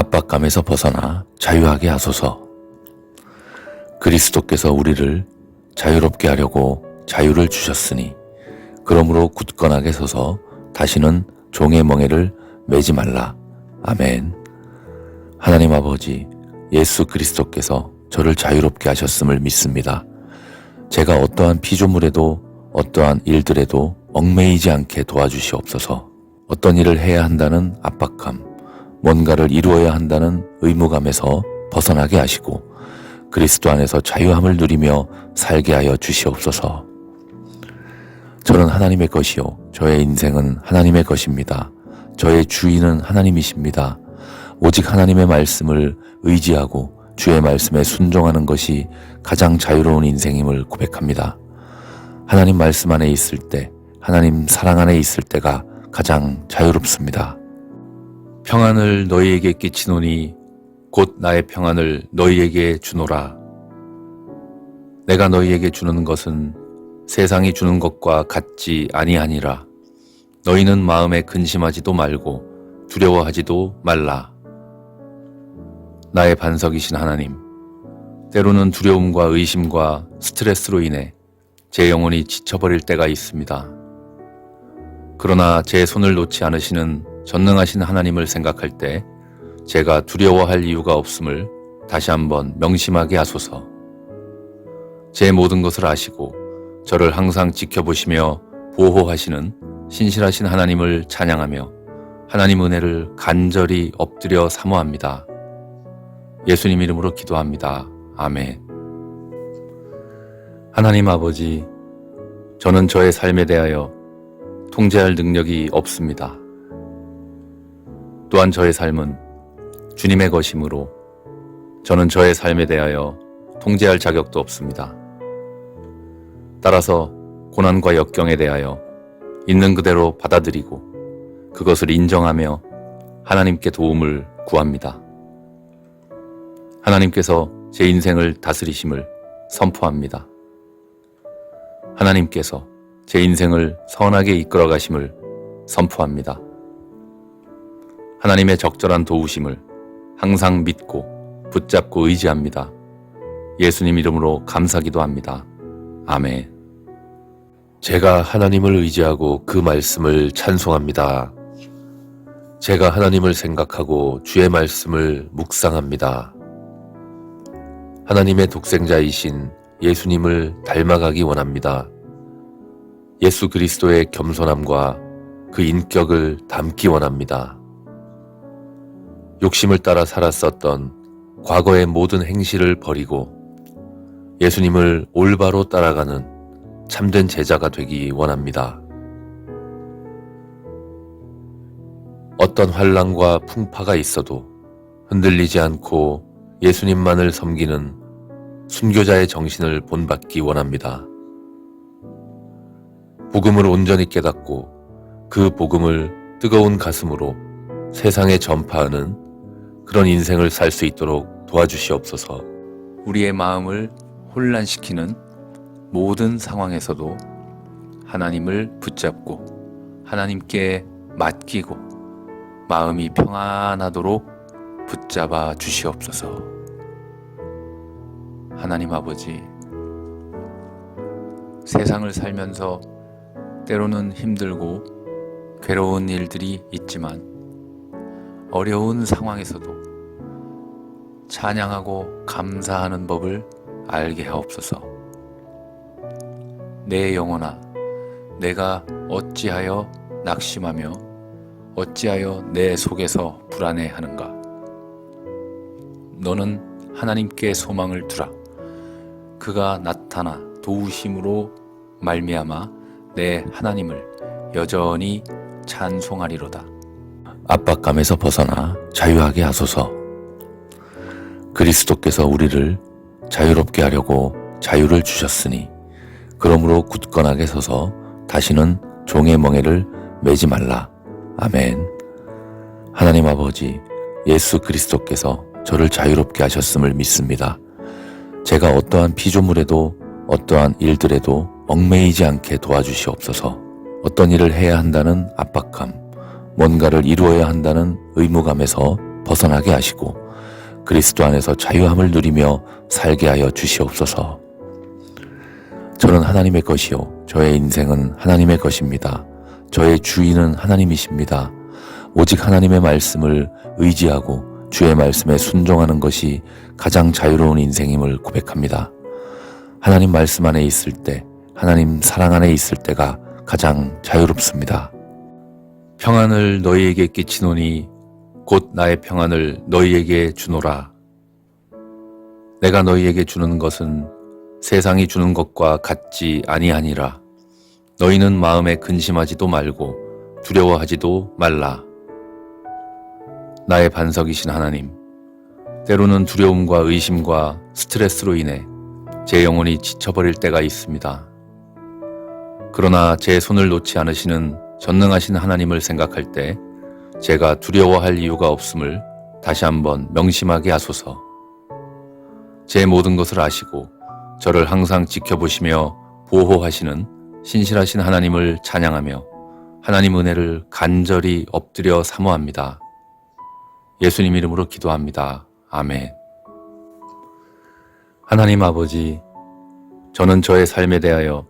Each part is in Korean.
압박감에서 벗어나 자유하게 하소서. 그리스도께서 우리를 자유롭게 하려고 자유를 주셨으니 그러므로 굳건하게 서서 다시는 종의 멍에를 매지 말라. 아멘. 하나님 아버지, 예수 그리스도께서 저를 자유롭게 하셨음을 믿습니다. 제가 어떠한 피조물에도 어떠한 일들에도 얽매이지 않게 도와주시옵소서. 어떤 일을 해야 한다는 압박감, 뭔가를 이루어야 한다는 의무감에서 벗어나게 하시고 그리스도 안에서 자유함을 누리며 살게 하여 주시옵소서. 저는 하나님의 것이요 저의 인생은 하나님의 것입니다. 저의 주인은 하나님이십니다. 오직 하나님의 말씀을 의지하고 주의 말씀에 순종하는 것이 가장 자유로운 인생임을 고백합니다. 하나님 말씀 안에 있을 때, 하나님 사랑 안에 있을 때가 가장 자유롭습니다. 평안을 너희에게 끼치노니 곧 나의 평안을 너희에게 주노라. 내가 너희에게 주는 것은 세상이 주는 것과 같지 아니하니라. 너희는 마음에 근심하지도 말고 두려워하지도 말라. 나의 반석이신 하나님, 때로는 두려움과 의심과 스트레스로 인해 제 영혼이 지쳐버릴 때가 있습니다. 그러나 제 손을 놓지 않으시는 전능하신 하나님을 생각할 때 제가 두려워할 이유가 없음을 다시 한번 명심하게 하소서. 제 모든 것을 아시고 저를 항상 지켜보시며 보호하시는 신실하신 하나님을 찬양하며 하나님 은혜를 간절히 엎드려 사모합니다. 예수님 이름으로 기도합니다. 아멘. 하나님 아버지, 저는 저의 삶에 대하여 통제할 능력이 없습니다. 또한 저의 삶은 주님의 것이므로 저는 저의 삶에 대하여 통제할 자격도 없습니다. 따라서 고난과 역경에 대하여 있는 그대로 받아들이고 그것을 인정하며 하나님께 도움을 구합니다. 하나님께서 제 인생을 다스리심을 선포합니다. 하나님께서 제 인생을 선하게 이끌어 가심을 선포합니다. 하나님의 적절한 도우심을 항상 믿고 붙잡고 의지합니다. 예수님 이름으로 감사기도 합니다. 아멘. 제가 하나님을 의지하고 그 말씀을 찬송합니다. 제가 하나님을 생각하고 주의 말씀을 묵상합니다. 하나님의 독생자이신 예수님을 닮아가기 원합니다. 예수 그리스도의 겸손함과 그 인격을 담기 원합니다. 욕심을 따라 살았었던 과거의 모든 행실을 버리고 예수님을 올바로 따라가는 참된 제자가 되기 원합니다. 어떤 환난과 풍파가 있어도 흔들리지 않고 예수님만을 섬기는 순교자의 정신을 본받기 원합니다. 복음을 온전히 깨닫고 그 복음을 뜨거운 가슴으로 세상에 전파하는 그런 인생을 살 수 있도록 도와주시옵소서. 우리의 마음을 혼란시키는 모든 상황에서도 하나님을 붙잡고 하나님께 맡기고 마음이 평안하도록 붙잡아 주시옵소서. 하나님 아버지, 세상을 살면서 때로는 힘들고 괴로운 일들이 있지만 어려운 상황에서도 찬양하고 감사하는 법을 알게 하옵소서. 내 영혼아, 내가 어찌하여 낙심하며 어찌하여 내 속에서 불안해하는가? 너는 하나님께 소망을 두라. 그가 나타나 도우심으로 말미암아 내 하나님을 여전히 찬송하리로다. 압박감에서 벗어나 자유하게 하소서. 그리스도께서 우리를 자유롭게 하려고 자유를 주셨으니 그러므로 굳건하게 서서 다시는 종의 멍에를 매지 말라. 아멘. 하나님 아버지, 예수 그리스도께서 저를 자유롭게 하셨음을 믿습니다. 제가 어떠한 피조물에도 어떠한 일들에도 얽매이지 않게 도와주시옵소서. 어떤 일을 해야 한다는 압박감, 뭔가를 이루어야 한다는 의무감에서 벗어나게 하시고 그리스도 안에서 자유함을 누리며 살게 하여 주시옵소서. 저는 하나님의 것이요 저의 인생은 하나님의 것입니다. 저의 주인은 하나님이십니다. 오직 하나님의 말씀을 의지하고 주의 말씀에 순종하는 것이 가장 자유로운 인생임을 고백합니다. 하나님 말씀 안에 있을 때, 하나님 사랑 안에 있을 때가 가장 자유롭습니다. 평안을 너희에게 끼치노니 곧 나의 평안을 너희에게 주노라. 내가 너희에게 주는 것은 세상이 주는 것과 같지 아니하니라. 너희는 마음에 근심하지도 말고 두려워하지도 말라. 나의 반석이신 하나님, 때로는 두려움과 의심과 스트레스로 인해 제 영혼이 지쳐버릴 때가 있습니다. 그러나 제 손을 놓지 않으시는 전능하신 하나님을 생각할 때 제가 두려워할 이유가 없음을 다시 한번 명심하게 하소서. 제 모든 것을 아시고 저를 항상 지켜보시며 보호하시는 신실하신 하나님을 찬양하며 하나님 은혜를 간절히 엎드려 사모합니다. 예수님 이름으로 기도합니다. 아멘. 하나님 아버지, 저는 저의 삶에 대하여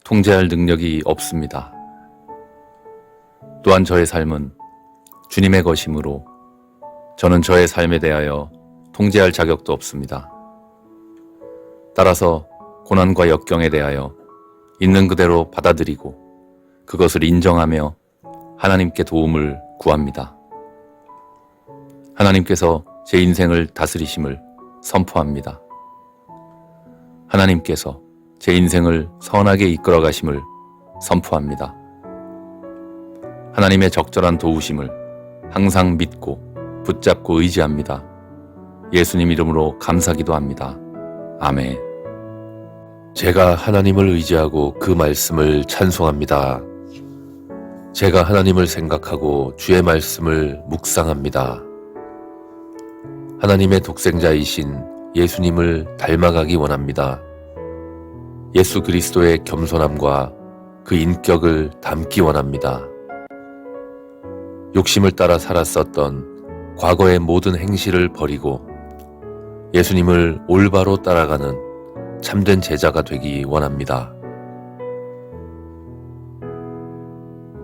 통제할 능력이 없습니다. 또한 저의 삶은 주님의 것이므로 저는 저의 삶에 대하여 통제할 자격도 없습니다. 따라서 고난과 역경에 대하여 있는 그대로 받아들이고 그것을 인정하며 하나님께 도움을 구합니다. 하나님께서 제 인생을 다스리심을 선포합니다. 하나님께서 제 인생을 선하게 이끌어 가심을 선포합니다. 하나님의 적절한 도우심을 항상 믿고 붙잡고 의지합니다. 예수님 이름으로 감사기도 합니다. 아멘. 제가 하나님을 의지하고 그 말씀을 찬송합니다. 제가 하나님을 생각하고 주의 말씀을 묵상합니다. 하나님의 독생자이신 예수님을 닮아가기 원합니다. 예수 그리스도의 겸손함과 그 인격을 담기 원합니다. 욕심을 따라 살았었던 과거의 모든 행실을 버리고 예수님을 올바로 따라가는 참된 제자가 되기 원합니다.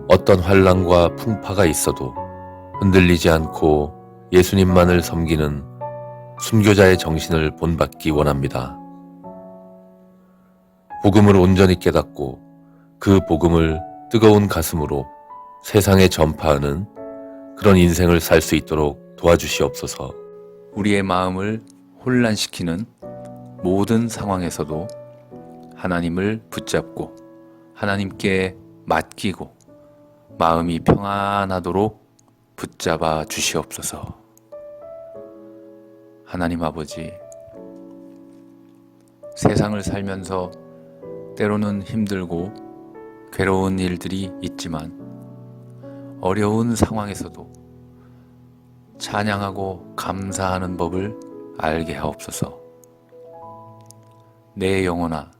어떤 환난과 풍파가 있어도 흔들리지 않고 예수님만을 섬기는 순교자의 정신을 본받기 원합니다. 복음을 온전히 깨닫고 그 복음을 뜨거운 가슴으로 세상에 전파하는 그런 인생을 살 수 있도록 도와주시옵소서. 우리의 마음을 혼란시키는 모든 상황에서도 하나님을 붙잡고 하나님께 맡기고 마음이 평안하도록 붙잡아 주시옵소서. 하나님 아버지, 세상을 살면서 때로는 힘들고 괴로운 일들이 있지만 어려운 상황에서도 찬양하고 감사하는 법을 알게 하옵소서. 내 영혼아,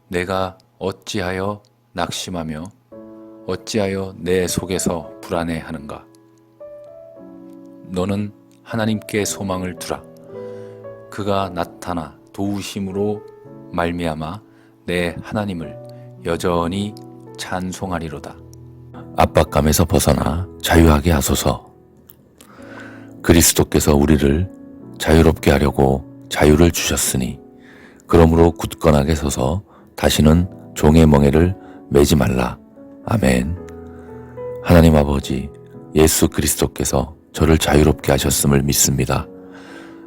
내가 어찌하여 낙심하며 어찌하여 내 속에서 불안해하는가? 너는 하나님께 소망을 두라. 그가 나타나 도우심으로 말미암아 내 하나님을 여전히 찬송하리로다. 압박감에서 벗어나 자유하게 하소서. 그리스도께서 우리를 자유롭게 하려고 자유를 주셨으니 그러므로 굳건하게 서서 다시는 종의 멍에를 매지 말라. 아멘. 하나님 아버지, 예수 그리스도께서 저를 자유롭게 하셨음을 믿습니다.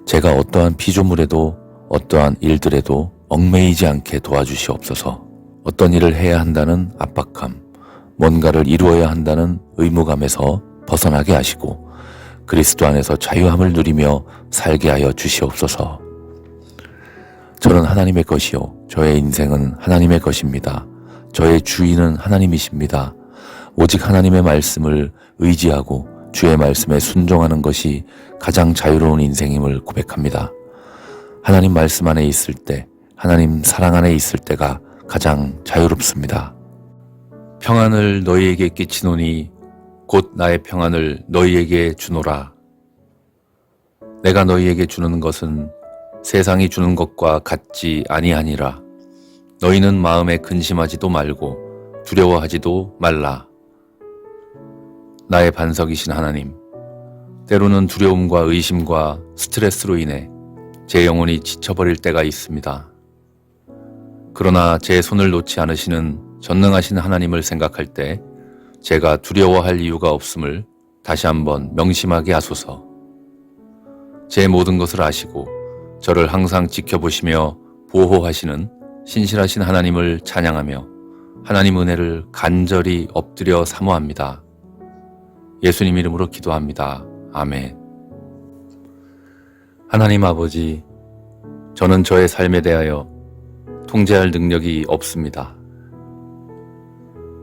제가 어떠한 피조물에도 어떠한 일들에도 얽매이지 않게 도와주시옵소서. 어떤 일을 해야 한다는 압박감, 뭔가를 이루어야 한다는 의무감에서 벗어나게 하시고 그리스도 안에서 자유함을 누리며 살게 하여 주시옵소서. 저는 하나님의 것이요 저의 인생은 하나님의 것입니다. 저의 주인은 하나님이십니다. 오직 하나님의 말씀을 의지하고 주의 말씀에 순종하는 것이 가장 자유로운 인생임을 고백합니다. 하나님 말씀 안에 있을 때, 하나님 사랑 안에 있을 때가 가장 자유롭습니다. 평안을 너희에게 끼치노니 곧 나의 평안을 너희에게 주노라. 내가 너희에게 주는 것은 세상이 주는 것과 같지 아니하니라. 너희는 마음에 근심하지도 말고 두려워하지도 말라. 나의 반석이신 하나님, 때로는 두려움과 의심과 스트레스로 인해 제 영혼이 지쳐버릴 때가 있습니다. 그러나 제 손을 놓지 않으시는 전능하신 하나님을 생각할 때 제가 두려워할 이유가 없음을 다시 한번 명심하게 하소서. 제 모든 것을 아시고 저를 항상 지켜보시며 보호하시는 신실하신 하나님을 찬양하며 하나님 은혜를 간절히 엎드려 사모합니다. 예수님 이름으로 기도합니다. 아멘. 하나님 아버지, 저는 저의 삶에 대하여 통제할 능력이 없습니다.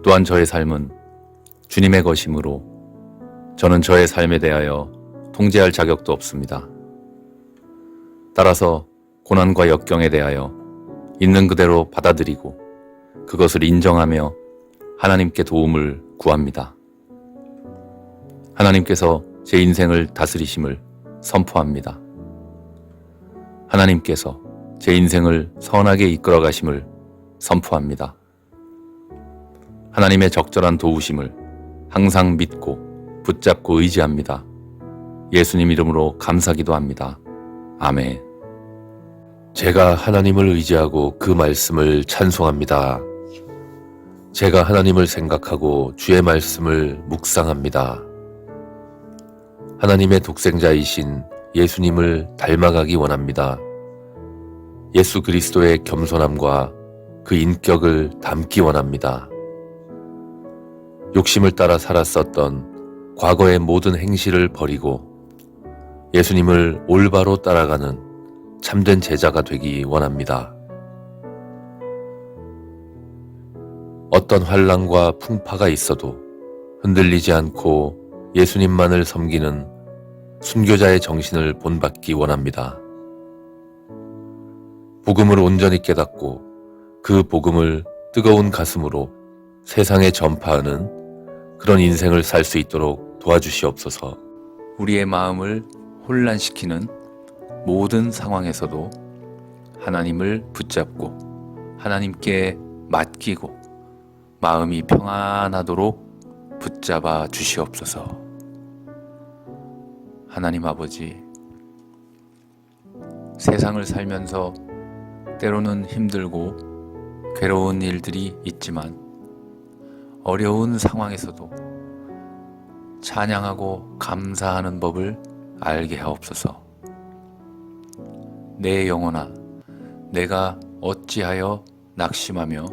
또한 저의 삶은 주님의 것이므로 저는 저의 삶에 대하여 통제할 자격도 없습니다. 따라서 고난과 역경에 대하여 있는 그대로 받아들이고 그것을 인정하며 하나님께 도움을 구합니다. 하나님께서 제 인생을 다스리심을 선포합니다. 하나님께서 제 인생을 선하게 이끌어 가심을 선포합니다. 하나님의 적절한 도우심을 항상 믿고 붙잡고 의지합니다. 예수님 이름으로 감사기도 합니다. 아멘. 제가 하나님을 의지하고 그 말씀을 찬송합니다. 제가 하나님을 생각하고 주의 말씀을 묵상합니다. 하나님의 독생자이신 예수님을 닮아가기 원합니다. 예수 그리스도의 겸손함과 그 인격을 담기 원합니다. 욕심을 따라 살았었던 과거의 모든 행실을 버리고 예수님을 올바로 따라가는 참된 제자가 되기 원합니다. 어떤 환난과 풍파가 있어도 흔들리지 않고 예수님만을 섬기는 순교자의 정신을 본받기 원합니다. 복음을 온전히 깨닫고 그 복음을 뜨거운 가슴으로 세상에 전파하는 그런 인생을 살 수 있도록 도와주시옵소서. 우리의 마음을 혼란시키는 모든 상황에서도 하나님을 붙잡고 하나님께 맡기고 마음이 평안하도록 붙잡아 주시옵소서. 하나님 아버지, 세상을 살면서 때로는 힘들고 괴로운 일들이 있지만 어려운 상황에서도 찬양하고 감사하는 법을 알게 하옵소서. 내 영혼아, 내가 어찌하여 낙심하며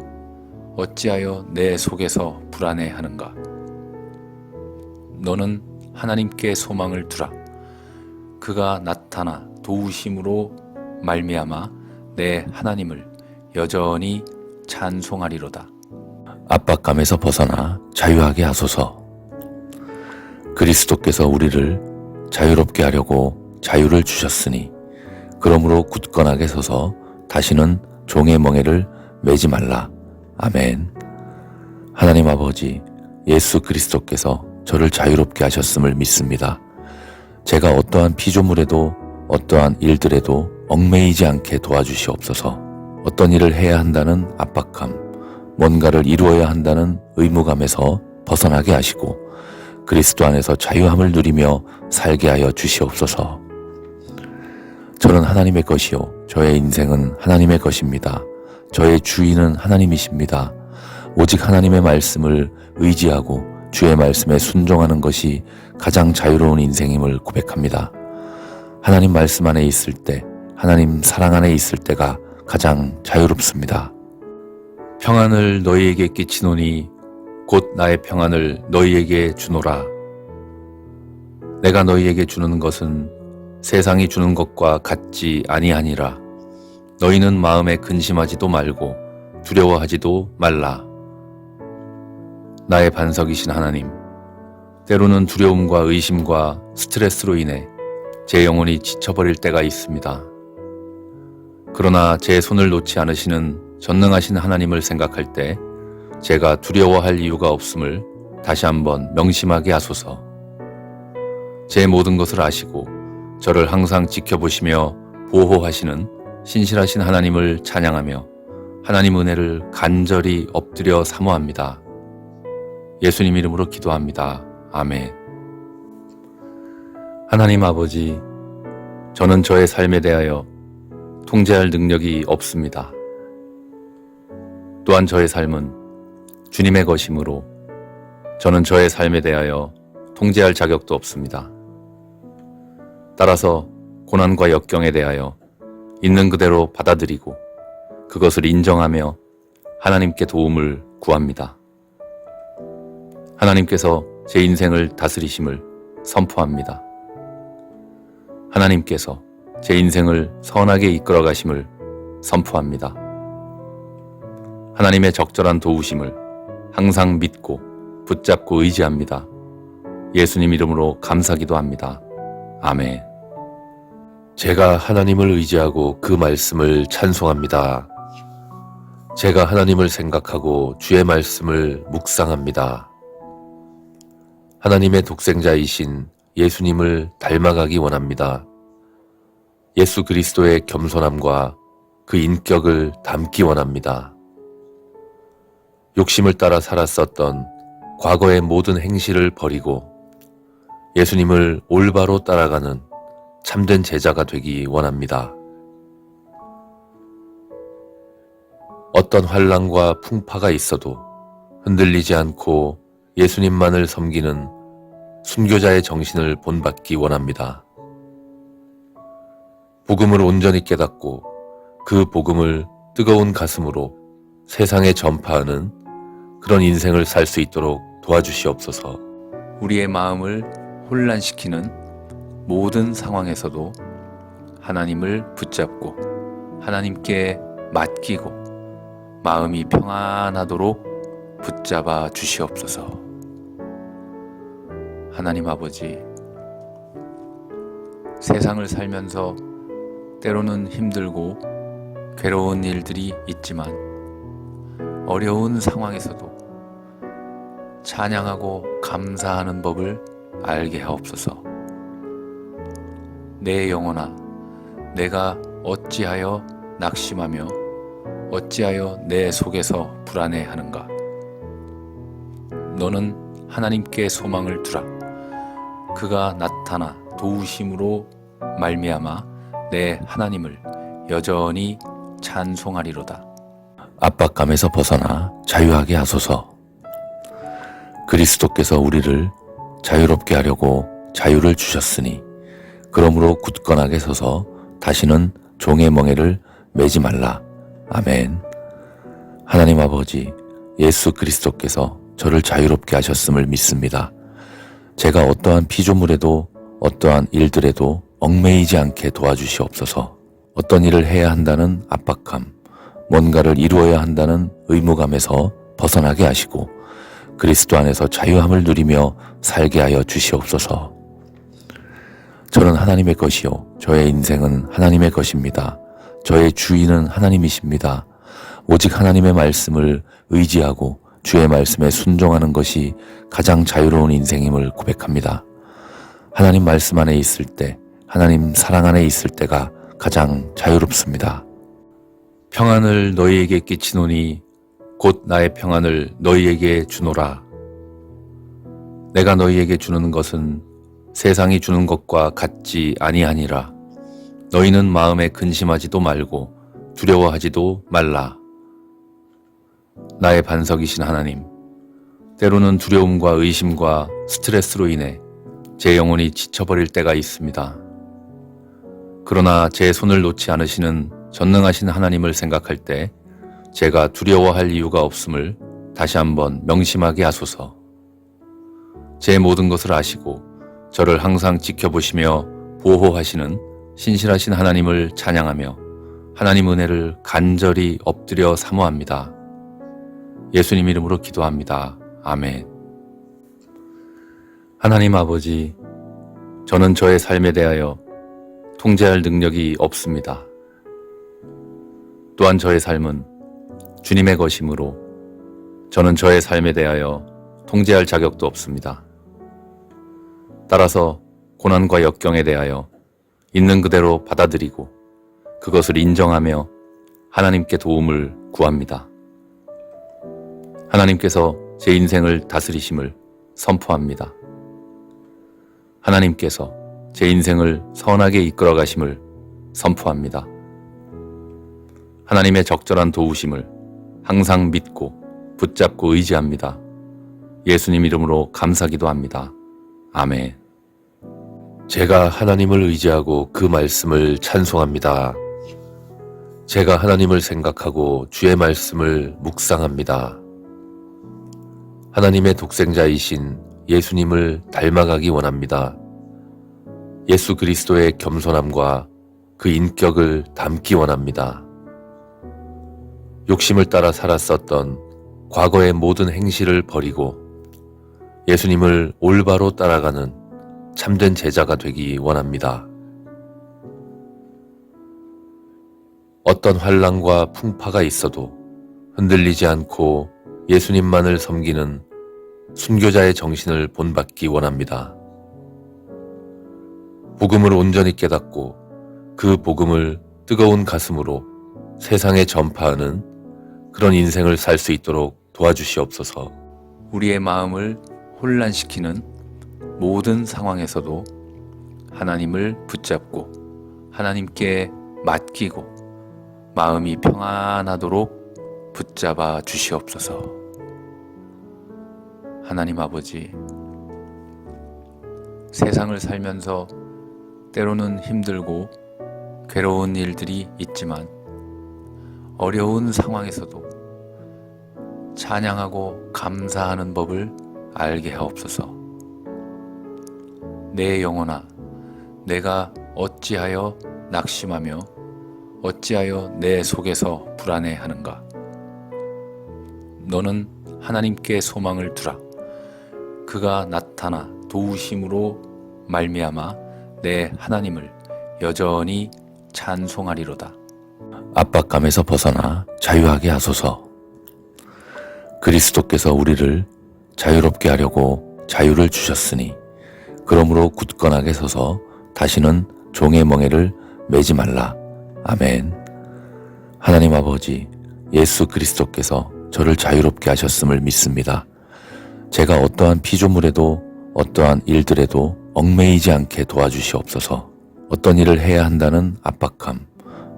어찌하여 내 속에서 불안해하는가? 너는 하나님께 소망을 두라. 그가 나타나 도우심으로 말미암아 내 하나님을 여전히 찬송하리로다. 압박감에서 벗어나 자유하게 하소서. 그리스도께서 우리를 자유롭게 하려고 자유를 주셨으니 그러므로 굳건하게 서서 다시는 종의 멍에를 매지 말라. 아멘. 하나님 아버지, 예수 그리스도께서 저를 자유롭게 하셨음을 믿습니다. 제가 어떠한 피조물에도 어떠한 일들에도 얽매이지 않게 도와주시옵소서. 어떤 일을 해야 한다는 압박감, 뭔가를 이루어야 한다는 의무감에서 벗어나게 하시고 그리스도 안에서 자유함을 누리며 살게 하여 주시옵소서. 저는 하나님의 것이요 저의 인생은 하나님의 것입니다. 저의 주인은 하나님이십니다. 오직 하나님의 말씀을 의지하고 주의 말씀에 순종하는 것이 가장 자유로운 인생임을 고백합니다. 하나님 말씀 안에 있을 때, 하나님 사랑 안에 있을 때가 가장 자유롭습니다. 평안을 너희에게 끼치노니 곧 나의 평안을 너희에게 주노라. 내가 너희에게 주는 것은 세상이 주는 것과 같지 아니하니라. 너희는 마음에 근심하지도 말고 두려워하지도 말라. 나의 반석이신 하나님, 때로는 두려움과 의심과 스트레스로 인해 제 영혼이 지쳐버릴 때가 있습니다. 그러나 제 손을 놓지 않으시는 전능하신 하나님을 생각할 때 제가 두려워할 이유가 없음을 다시 한번 명심하게 하소서. 제 모든 것을 아시고 저를 항상 지켜보시며 보호하시는 신실하신 하나님을 찬양하며 하나님 은혜를 간절히 엎드려 사모합니다. 예수님 이름으로 기도합니다. 아멘. 하나님 아버지, 저는 저의 삶에 대하여 통제할 능력이 없습니다. 또한 저의 삶은 주님의 것이므로 저는 저의 삶에 대하여 통제할 자격도 없습니다. 따라서 고난과 역경에 대하여 있는 그대로 받아들이고 그것을 인정하며 하나님께 도움을 구합니다. 하나님께서 제 인생을 다스리심을 선포합니다. 하나님께서 제 인생을 선하게 이끌어 가심을 선포합니다. 하나님의 적절한 도우심을 항상 믿고 붙잡고 의지합니다. 예수님 이름으로 감사기도 합니다. 아멘. 제가 하나님을 의지하고 그 말씀을 찬송합니다. 제가 하나님을 생각하고 주의 말씀을 묵상합니다. 하나님의 독생자이신 예수님을 닮아가기 원합니다. 예수 그리스도의 겸손함과 그 인격을 담기 원합니다. 욕심을 따라 살았었던 과거의 모든 행실을 버리고 예수님을 올바로 따라가는 참된 제자가 되기 원합니다. 어떤 환난과 풍파가 있어도 흔들리지 않고 예수님만을 섬기는 순교자의 정신을 본받기 원합니다. 복음을 온전히 깨닫고 그 복음을 뜨거운 가슴으로 세상에 전파하는 그런 인생을 살 수 있도록 도와주시옵소서. 우리의 마음을 혼란시키는 모든 상황에서도 하나님을 붙잡고 하나님께 맡기고 마음이 평안하도록 붙잡아 주시옵소서. 하나님 아버지, 세상을 살면서 때로는 힘들고 괴로운 일들이 있지만 어려운 상황에서도 찬양하고 감사하는 법을 알게 하옵소서. 내 영혼아, 내가 어찌하여 낙심하며 어찌하여 내 속에서 불안해하는가? 너는 하나님께 소망을 두라. 그가 나타나 도우심으로 말미암아 내 하나님을 여전히 찬송하리로다. 압박감에서 벗어나 자유하게 하소서. 그리스도께서 우리를 자유롭게 하려고 자유를 주셨으니 그러므로 굳건하게 서서 다시는 종의 멍에를 매지 말라. 아멘. 하나님 아버지, 예수 그리스도께서 저를 자유롭게 하셨음을 믿습니다. 제가 어떠한 피조물에도 어떠한 일들에도 얽매이지 않게 도와주시옵소서. 어떤 일을 해야 한다는 압박감, 뭔가를 이루어야 한다는 의무감에서 벗어나게 하시고 그리스도 안에서 자유함을 누리며 살게 하여 주시옵소서. 저는 하나님의 것이요 저의 인생은 하나님의 것입니다. 저의 주인은 하나님이십니다. 오직 하나님의 말씀을 의지하고 주의 말씀에 순종하는 것이 가장 자유로운 인생임을 고백합니다. 하나님 말씀 안에 있을 때, 하나님 사랑 안에 있을 때가 가장 자유롭습니다. 평안을 너희에게 끼치노니 곧 나의 평안을 너희에게 주노라. 내가 너희에게 주는 것은 세상이 주는 것과 같지 아니하니라. 너희는 마음에 근심하지도 말고 두려워하지도 말라. 나의 반석이신 하나님, 때로는 두려움과 의심과 스트레스로 인해 제 영혼이 지쳐버릴 때가 있습니다. 그러나 제 손을 놓지 않으시는 전능하신 하나님을 생각할 때 제가 두려워할 이유가 없음을 다시 한번 명심하게 하소서. 제 모든 것을 아시고 저를 항상 지켜보시며 보호하시는 신실하신 하나님을 찬양하며 하나님 은혜를 간절히 엎드려 사모합니다. 예수님 이름으로 기도합니다. 아멘. 하나님 아버지, 저는 저의 삶에 대하여 통제할 능력이 없습니다. 또한 저의 삶은 주님의 것이므로 저는 저의 삶에 대하여 통제할 자격도 없습니다. 따라서 고난과 역경에 대하여 있는 그대로 받아들이고 그것을 인정하며 하나님께 도움을 구합니다. 하나님께서 제 인생을 다스리심을 선포합니다. 하나님께서 제 인생을 선하게 이끌어 가심을 선포합니다. 하나님의 적절한 도우심을 항상 믿고 붙잡고 의지합니다. 예수님 이름으로 감사기도 합니다. 아멘. 제가 하나님을 의지하고 그 말씀을 찬송합니다. 제가 하나님을 생각하고 주의 말씀을 묵상합니다. 하나님의 독생자이신 예수님을 닮아가기 원합니다. 예수 그리스도의 겸손함과 그 인격을 담기 원합니다. 욕심을 따라 살았었던 과거의 모든 행실을 버리고 예수님을 올바로 따라가는 참된 제자가 되기 원합니다. 어떤 환난과 풍파가 있어도 흔들리지 않고 예수님만을 섬기는 순교자의 정신을 본받기 원합니다. 복음을 온전히 깨닫고 그 복음을 뜨거운 가슴으로 세상에 전파하는 그런 인생을 살 수 있도록 도와주시옵소서. 우리의 마음을 혼란시키는 모든 상황에서도 하나님을 붙잡고 하나님께 맡기고 마음이 평안하도록 붙잡아 주시옵소서. 하나님 아버지, 세상을 살면서 때로는 힘들고 괴로운 일들이 있지만 어려운 상황에서도 찬양하고 감사하는 법을 알게 하옵소서. 내 영혼아, 내가 어찌하여 낙심하며 어찌하여 내 속에서 불안해하는가? 너는 하나님께 소망을 두라. 그가 나타나 도우심으로 말미암아 내 하나님을 여전히 찬송하리로다. 압박감에서 벗어나 자유하게 하소서. 그리스도께서 우리를 자유롭게 하려고 자유를 주셨으니 그러므로 굳건하게 서서 다시는 종의 멍에를 매지 말라. 아멘. 하나님 아버지, 예수 그리스도께서 저를 자유롭게 하셨음을 믿습니다. 제가 어떠한 피조물에도 어떠한 일들에도 얽매이지 않게 도와주시옵소서. 어떤 일을 해야 한다는 압박감,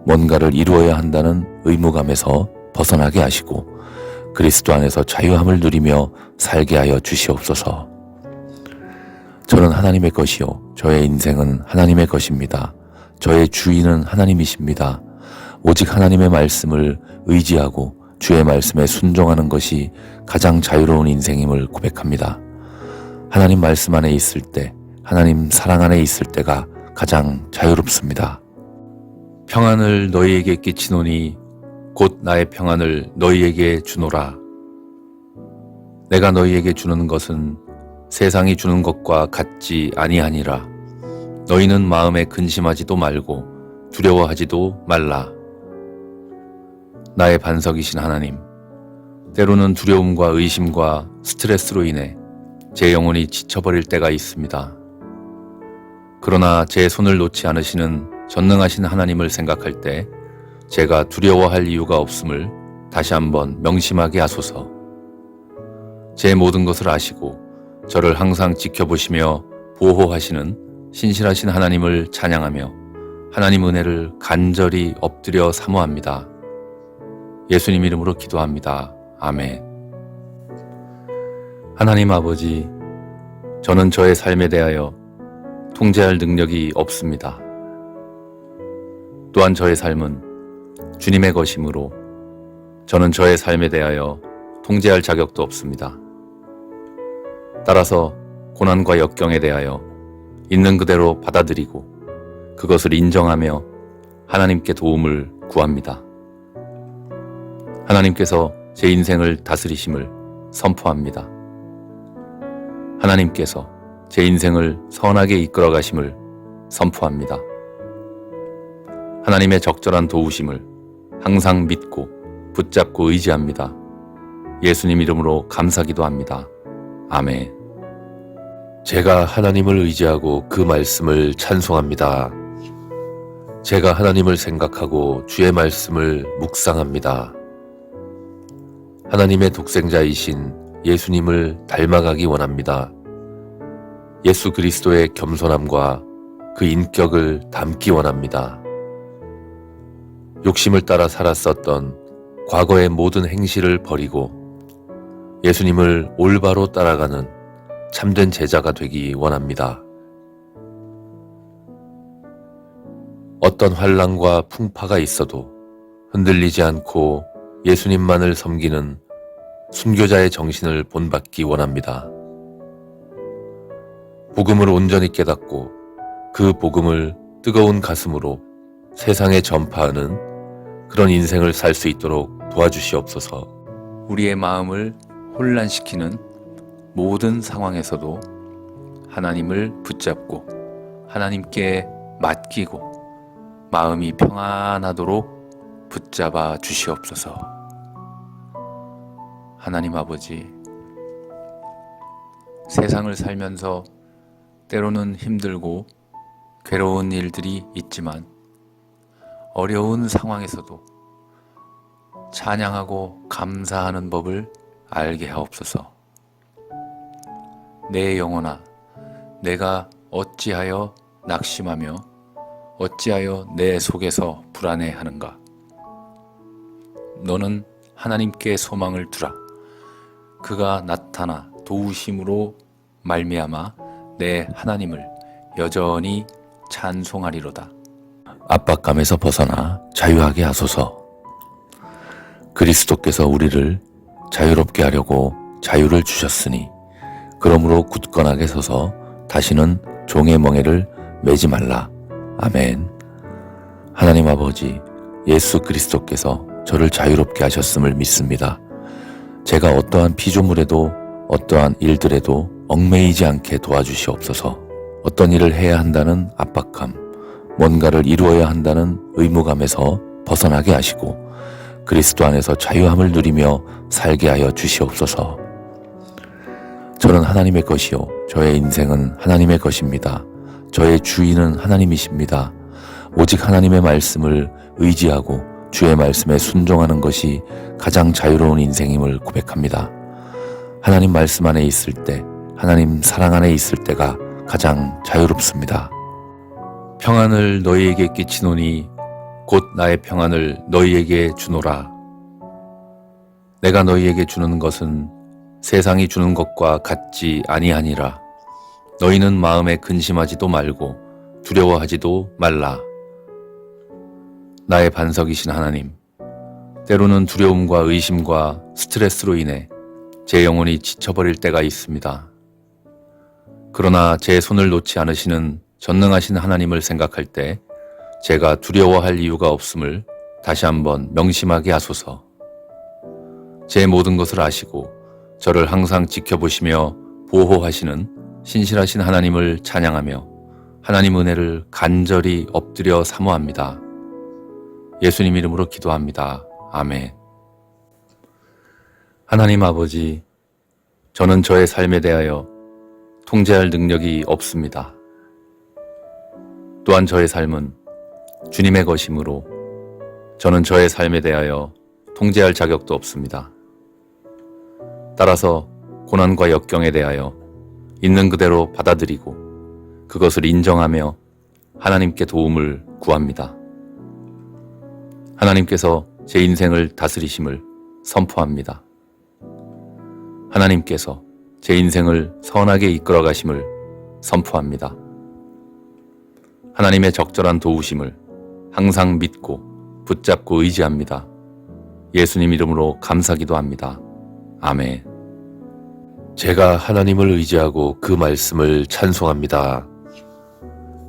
뭔가를 이루어야 한다는 의무감에서 벗어나게 하시고 그리스도 안에서 자유함을 누리며 살게 하여 주시옵소서. 저는 하나님의 것이요 저의 인생은 하나님의 것입니다. 저의 주인은 하나님이십니다. 오직 하나님의 말씀을 의지하고 주의 말씀에 순종하는 것이 가장 자유로운 인생임을 고백합니다. 하나님 말씀 안에 있을 때, 하나님 사랑 안에 있을 때가 가장 자유롭습니다. 평안을 너희에게 끼치노니 곧 나의 평안을 너희에게 주노라. 내가 너희에게 주는 것은 세상이 주는 것과 같지 아니하니라. 너희는 마음에 근심하지도 말고 두려워하지도 말라. 나의 반석이신 하나님, 때로는 두려움과 의심과 스트레스로 인해 제 영혼이 지쳐버릴 때가 있습니다. 그러나 제 손을 놓지 않으시는 전능하신 하나님을 생각할 때 제가 두려워할 이유가 없음을 다시 한번 명심하게 하소서. 제 모든 것을 아시고 저를 항상 지켜보시며 보호하시는 신실하신 하나님을 찬양하며 하나님 은혜를 간절히 엎드려 사모합니다. 예수님 이름으로 기도합니다. 아멘. 하나님 아버지, 저는 저의 삶에 대하여 통제할 능력이 없습니다. 또한 저의 삶은 주님의 것이므로 저는 저의 삶에 대하여 통제할 자격도 없습니다. 따라서 고난과 역경에 대하여 있는 그대로 받아들이고 그것을 인정하며 하나님께 도움을 구합니다. 하나님께서 제 인생을 다스리심을 선포합니다. 하나님께서 제 인생을 선하게 이끌어 가심을 선포합니다. 하나님의 적절한 도우심을 항상 믿고 붙잡고 의지합니다. 예수님 이름으로 감사기도 합니다. 아멘. 제가 하나님을 의지하고 그 말씀을 찬송합니다. 제가 하나님을 생각하고 주의 말씀을 묵상합니다. 하나님의 독생자이신 예수님을 닮아가기 원합니다. 예수 그리스도의 겸손함과 그 인격을 담기 원합니다. 욕심을 따라 살았었던 과거의 모든 행실을 버리고 예수님을 올바로 따라가는 참된 제자가 되기 원합니다. 어떤 환난과 풍파가 있어도 흔들리지 않고 예수님만을 섬기는 순교자의 정신을 본받기 원합니다. 복음을 온전히 깨닫고 그 복음을 뜨거운 가슴으로 세상에 전파하는 그런 인생을 살 수 있도록 도와주시옵소서. 우리의 마음을 혼란시키는 모든 상황에서도 하나님을 붙잡고 하나님께 맡기고 마음이 평안하도록 붙잡아 주시옵소서. 하나님 아버지, 세상을 살면서 때로는 힘들고 괴로운 일들이 있지만 어려운 상황에서도 찬양하고 감사하는 법을 알게 하옵소서. 내 영혼아, 내가 어찌하여 낙심하며 어찌하여 내 속에서 불안해하는가? 너는 하나님께 소망을 두라. 그가 나타나 도우심으로 말미암아 내 하나님을 여전히 찬송하리로다. 압박감에서 벗어나 자유하게 하소서. 그리스도께서 우리를 자유롭게 하려고 자유를 주셨으니 그러므로 굳건하게 서서 다시는 종의 멍에를 매지 말라. 아멘. 하나님 아버지, 예수 그리스도께서 저를 자유롭게 하셨음을 믿습니다. 제가 어떠한 피조물에도 어떠한 일들에도 얽매이지 않게 도와주시옵소서. 어떤 일을 해야 한다는 압박감, 뭔가를 이루어야 한다는 의무감에서 벗어나게 하시고 그리스도 안에서 자유함을 누리며 살게 하여 주시옵소서. 저는 하나님의 것이요 저의 인생은 하나님의 것입니다. 저의 주인은 하나님이십니다. 오직 하나님의 말씀을 의지하고 주의 말씀에 순종하는 것이 가장 자유로운 인생임을 고백합니다. 하나님 말씀 안에 있을 때, 하나님 사랑 안에 있을 때가 가장 자유롭습니다. 평안을 너희에게 끼치노니 곧 나의 평안을 너희에게 주노라. 내가 너희에게 주는 것은 세상이 주는 것과 같지 아니하니라. 너희는 마음에 근심하지도 말고 두려워하지도 말라. 나의 반석이신 하나님, 때로는 두려움과 의심과 스트레스로 인해 제 영혼이 지쳐버릴 때가 있습니다. 그러나 제 손을 놓지 않으시는 전능하신 하나님을 생각할 때 제가 두려워할 이유가 없음을 다시 한번 명심하게 하소서. 제 모든 것을 아시고 저를 항상 지켜보시며 보호하시는 신실하신 하나님을 찬양하며 하나님 은혜를 간절히 엎드려 사모합니다. 예수님 이름으로 기도합니다. 아멘. 하나님 아버지, 저는 저의 삶에 대하여 통제할 능력이 없습니다. 또한 저의 삶은 주님의 것이므로 저는 저의 삶에 대하여 통제할 자격도 없습니다. 따라서 고난과 역경에 대하여 있는 그대로 받아들이고 그것을 인정하며 하나님께 도움을 구합니다. 하나님께서 제 인생을 다스리심을 선포합니다. 하나님께서 제 인생을 선하게 이끌어 가심을 선포합니다. 하나님의 적절한 도우심을 항상 믿고 붙잡고 의지합니다. 예수님 이름으로 감사기도 합니다. 아멘. 제가 하나님을 의지하고 그 말씀을 찬송합니다.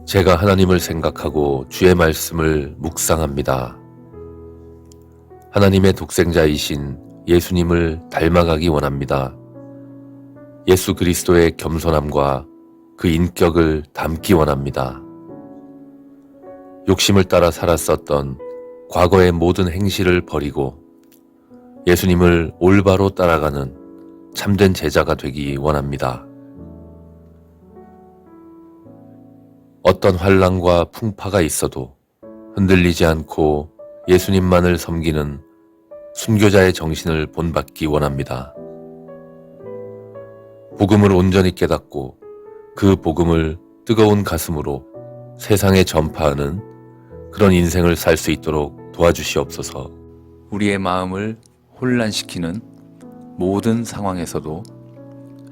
제가 하나님을 생각하고 주의 말씀을 묵상합니다. 하나님의 독생자이신 예수님을 닮아가기 원합니다. 예수 그리스도의 겸손함과 그 인격을 담기 원합니다. 욕심을 따라 살았었던 과거의 모든 행실을 버리고 예수님을 올바로 따라가는 참된 제자가 되기 원합니다. 어떤 환난과 풍파가 있어도 흔들리지 않고 예수님만을 섬기는 순교자의 정신을 본받기 원합니다. 복음을 온전히 깨닫고 그 복음을 뜨거운 가슴으로 세상에 전파하는 그런 인생을 살 수 있도록 도와주시옵소서. 우리의 마음을 혼란시키는 모든 상황에서도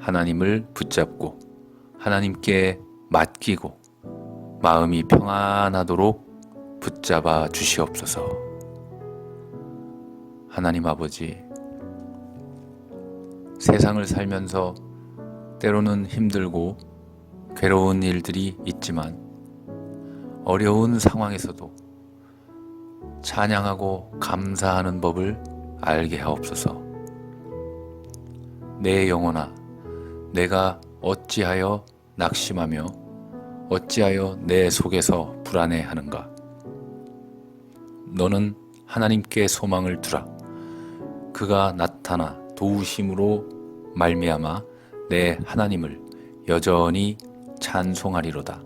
하나님을 붙잡고 하나님께 맡기고 마음이 평안하도록 붙잡아 주시옵소서. 하나님 아버지, 세상을 살면서 때로는 힘들고 괴로운 일들이 있지만 어려운 상황에서도 찬양하고 감사하는 법을 알게 하옵소서. 내 영혼아, 내가 어찌하여 낙심하며 어찌하여 내 속에서 불안해하는가? 너는 하나님께 소망을 두라. 그가 나타나 도우심으로 말미암아 내 하나님을 여전히 찬송하리로다.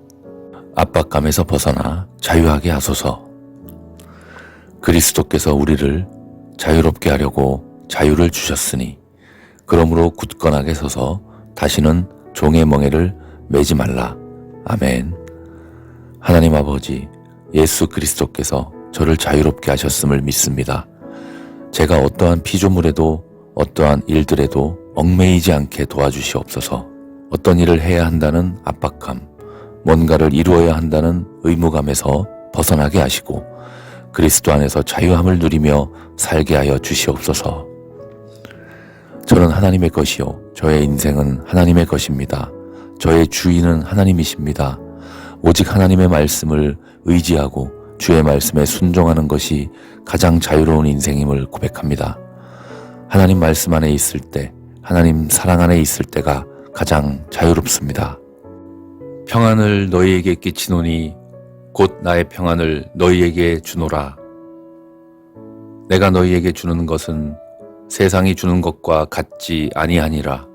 압박감에서 벗어나 자유하게 하소서. 그리스도께서 우리를 자유롭게 하려고 자유를 주셨으니 그러므로 굳건하게 서서 다시는 종의 멍에를 매지 말라. 아멘. 하나님 아버지, 예수 그리스도께서 저를 자유롭게 하셨음을 믿습니다. 제가 어떠한 피조물에도 어떠한 일들에도 얽매이지 않게 도와주시옵소서. 어떤 일을 해야 한다는 압박감, 뭔가를 이루어야 한다는 의무감에서 벗어나게 하시고 그리스도 안에서 자유함을 누리며 살게 하여 주시옵소서. 저는 하나님의 것이요 저의 인생은 하나님의 것입니다. 저의 주인은 하나님이십니다. 오직 하나님의 말씀을 의지하고 주의 말씀에 순종하는 것이 가장 자유로운 인생임을 고백합니다. 하나님 말씀 안에 있을 때, 하나님 사랑 안에 있을 때가 가장 자유롭습니다. 평안을 너희에게 끼치노니 곧 나의 평안을 너희에게 주노라. 내가 너희에게 주는 것은 세상이 주는 것과 같지 아니하니라.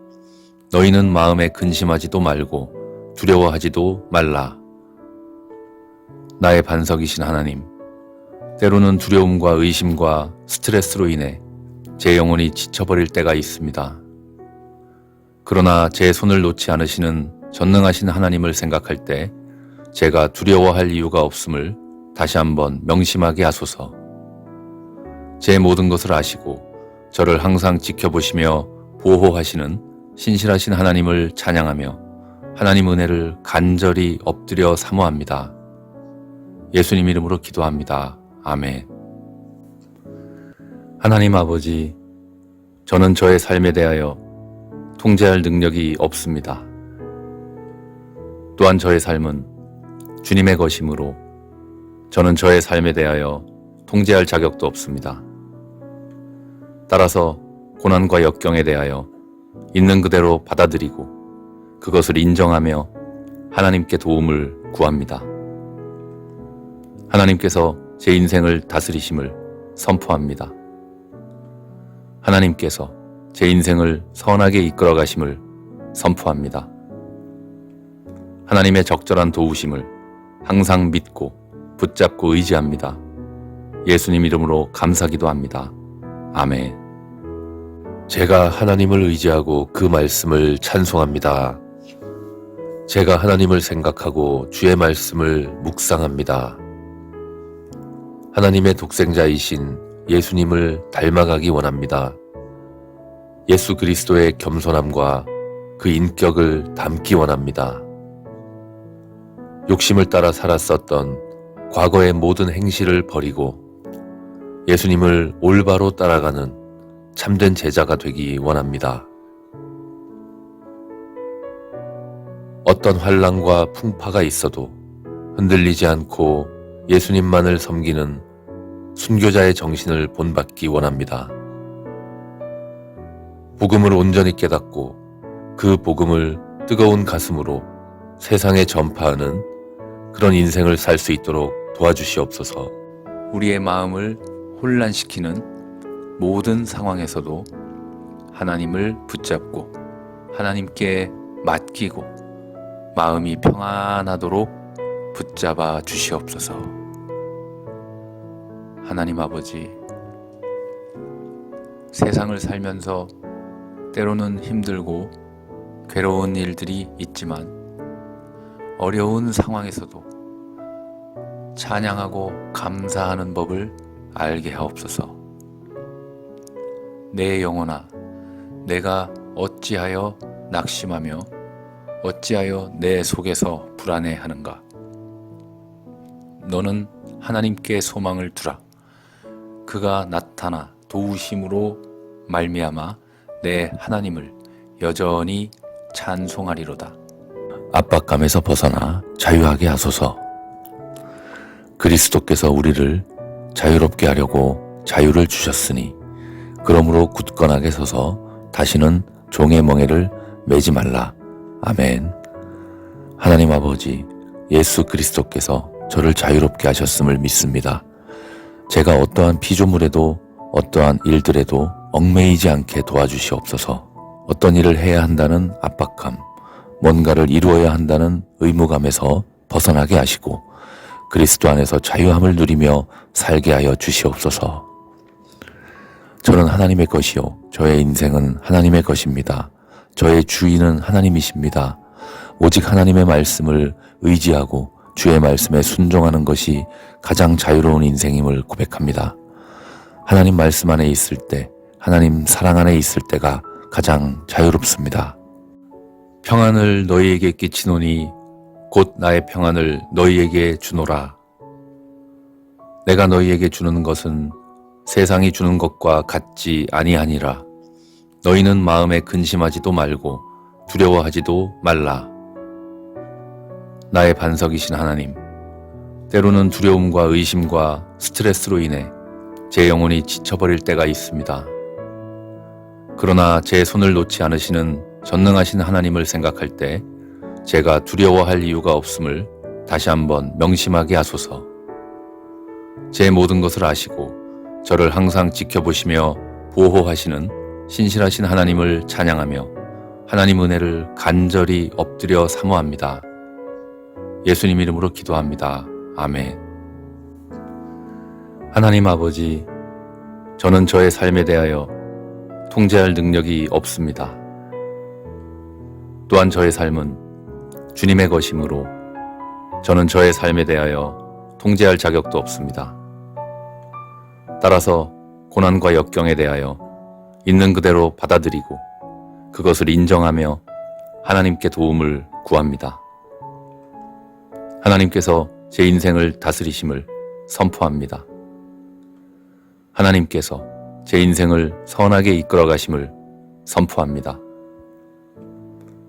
너희는 마음에 근심하지도 말고 두려워하지도 말라. 나의 반석이신 하나님, 때로는 두려움과 의심과 스트레스로 인해 제 영혼이 지쳐버릴 때가 있습니다. 그러나 제 손을 놓지 않으시는 전능하신 하나님을 생각할 때 제가 두려워할 이유가 없음을 다시 한번 명심하게 하소서. 제 모든 것을 아시고 저를 항상 지켜보시며 보호하시는 신실하신 하나님을 찬양하며 하나님 은혜를 간절히 엎드려 사모합니다. 예수님 이름으로 기도합니다. 아멘. 하나님 아버지, 저는 저의 삶에 대하여 통제할 능력이 없습니다. 또한 저의 삶은 주님의 것이므로 저는 저의 삶에 대하여 통제할 자격도 없습니다. 따라서 고난과 역경에 대하여 있는 그대로 받아들이고 그것을 인정하며 하나님께 도움을 구합니다. 하나님께서 제 인생을 다스리심을 선포합니다. 하나님께서 제 인생을 선하게 이끌어 가심을 선포합니다. 하나님의 적절한 도우심을 항상 믿고 붙잡고 의지합니다. 예수님 이름으로 감사기도 합니다. 아멘. 제가 하나님을 의지하고 그 말씀을 찬송합니다. 제가 하나님을 생각하고 주의 말씀을 묵상합니다. 하나님의 독생자이신 예수님을 닮아가기 원합니다. 예수 그리스도의 겸손함과 그 인격을 담기 원합니다. 욕심을 따라 살았었던 과거의 모든 행실을 버리고 예수님을 올바로 따라가는 참된 제자가 되기 원합니다. 어떤 환난과 풍파가 있어도 흔들리지 않고 예수님만을 섬기는 순교자의 정신을 본받기 원합니다. 복음을 온전히 깨닫고 그 복음을 뜨거운 가슴으로 세상에 전파하는 그런 인생을 살 수 있도록 도와주시옵소서. 우리의 마음을 혼란시키는 모든 상황에서도 하나님을 붙잡고 하나님께 맡기고 마음이 평안하도록 붙잡아 주시옵소서. 하나님 아버지, 세상을 살면서 때로는 힘들고 괴로운 일들이 있지만 어려운 상황에서도 찬양하고 감사하는 법을 알게 하옵소서. 내 영혼아, 내가 어찌하여 낙심하며 어찌하여 내 속에서 불안해하는가? 너는 하나님께 소망을 두라. 그가 나타나 도우심으로 말미암아 내 하나님을 여전히 찬송하리로다. 압박감에서 벗어나 자유하게 하소서. 그리스도께서 우리를 자유롭게 하려고 자유를 주셨으니 그러므로 굳건하게 서서 다시는 종의 멍에를 매지 말라. 아멘. 하나님 아버지, 예수 그리스도께서 저를 자유롭게 하셨음을 믿습니다. 제가 어떠한 피조물에도 어떠한 일들에도 얽매이지 않게 도와주시옵소서. 어떤 일을 해야 한다는 압박감, 뭔가를 이루어야 한다는 의무감에서 벗어나게 하시고 그리스도 안에서 자유함을 누리며 살게 하여 주시옵소서. 저는 하나님의 것이요, 저의 인생은 하나님의 것입니다. 저의 주인은 하나님이십니다. 오직 하나님의 말씀을 의지하고 주의 말씀에 순종하는 것이 가장 자유로운 인생임을 고백합니다. 하나님 말씀 안에 있을 때, 하나님 사랑 안에 있을 때가 가장 자유롭습니다. 평안을 너희에게 끼치노니 곧 나의 평안을 너희에게 주노라. 내가 너희에게 주는 것은 세상이 주는 것과 같지 아니하니라. 너희는 마음에 근심하지도 말고 두려워하지도 말라. 나의 반석이신 하나님, 때로는 두려움과 의심과 스트레스로 인해 제 영혼이 지쳐버릴 때가 있습니다. 그러나 제 손을 놓지 않으시는 전능하신 하나님을 생각할 때 제가 두려워할 이유가 없음을 다시 한번 명심하게 하소서. 제 모든 것을 아시고 저를 항상 지켜보시며 보호하시는 신실하신 하나님을 찬양하며 하나님 은혜를 간절히 엎드려 사모합니다. 예수님 이름으로 기도합니다. 아멘. 하나님 아버지, 저는 저의 삶에 대하여 통제할 능력이 없습니다. 또한 저의 삶은 주님의 것이므로 저는 저의 삶에 대하여 통제할 자격도 없습니다. 따라서 고난과 역경에 대하여 있는 그대로 받아들이고 그것을 인정하며 하나님께 도움을 구합니다. 하나님께서 제 인생을 다스리심을 선포합니다. 하나님께서 제 인생을 선하게 이끌어 가심을 선포합니다.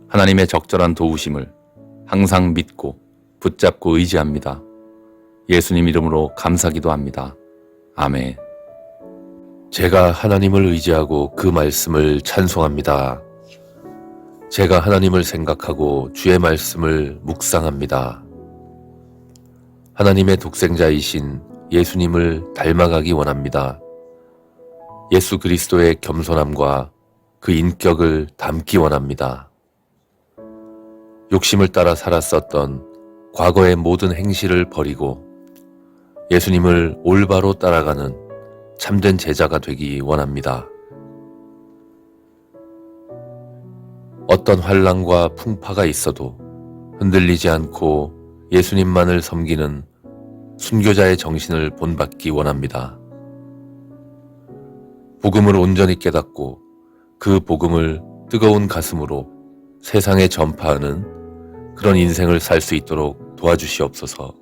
하나님의 적절한 도우심을 항상 믿고 붙잡고 의지합니다. 예수님 이름으로 감사기도 합니다. 아멘. 제가 하나님을 의지하고 그 말씀을 찬송합니다. 제가 하나님을 생각하고 주의 말씀을 묵상합니다. 하나님의 독생자이신 예수님을 닮아가기 원합니다. 예수 그리스도의 겸손함과 그 인격을 담기 원합니다. 욕심을 따라 살았었던 과거의 모든 행실을 버리고 예수님을 올바로 따라가는 참된 제자가 되기 원합니다. 어떤 환난과 풍파가 있어도 흔들리지 않고 예수님만을 섬기는 순교자의 정신을 본받기 원합니다. 복음을 온전히 깨닫고 그 복음을 뜨거운 가슴으로 세상에 전파하는 그런 인생을 살 수 있도록 도와주시옵소서.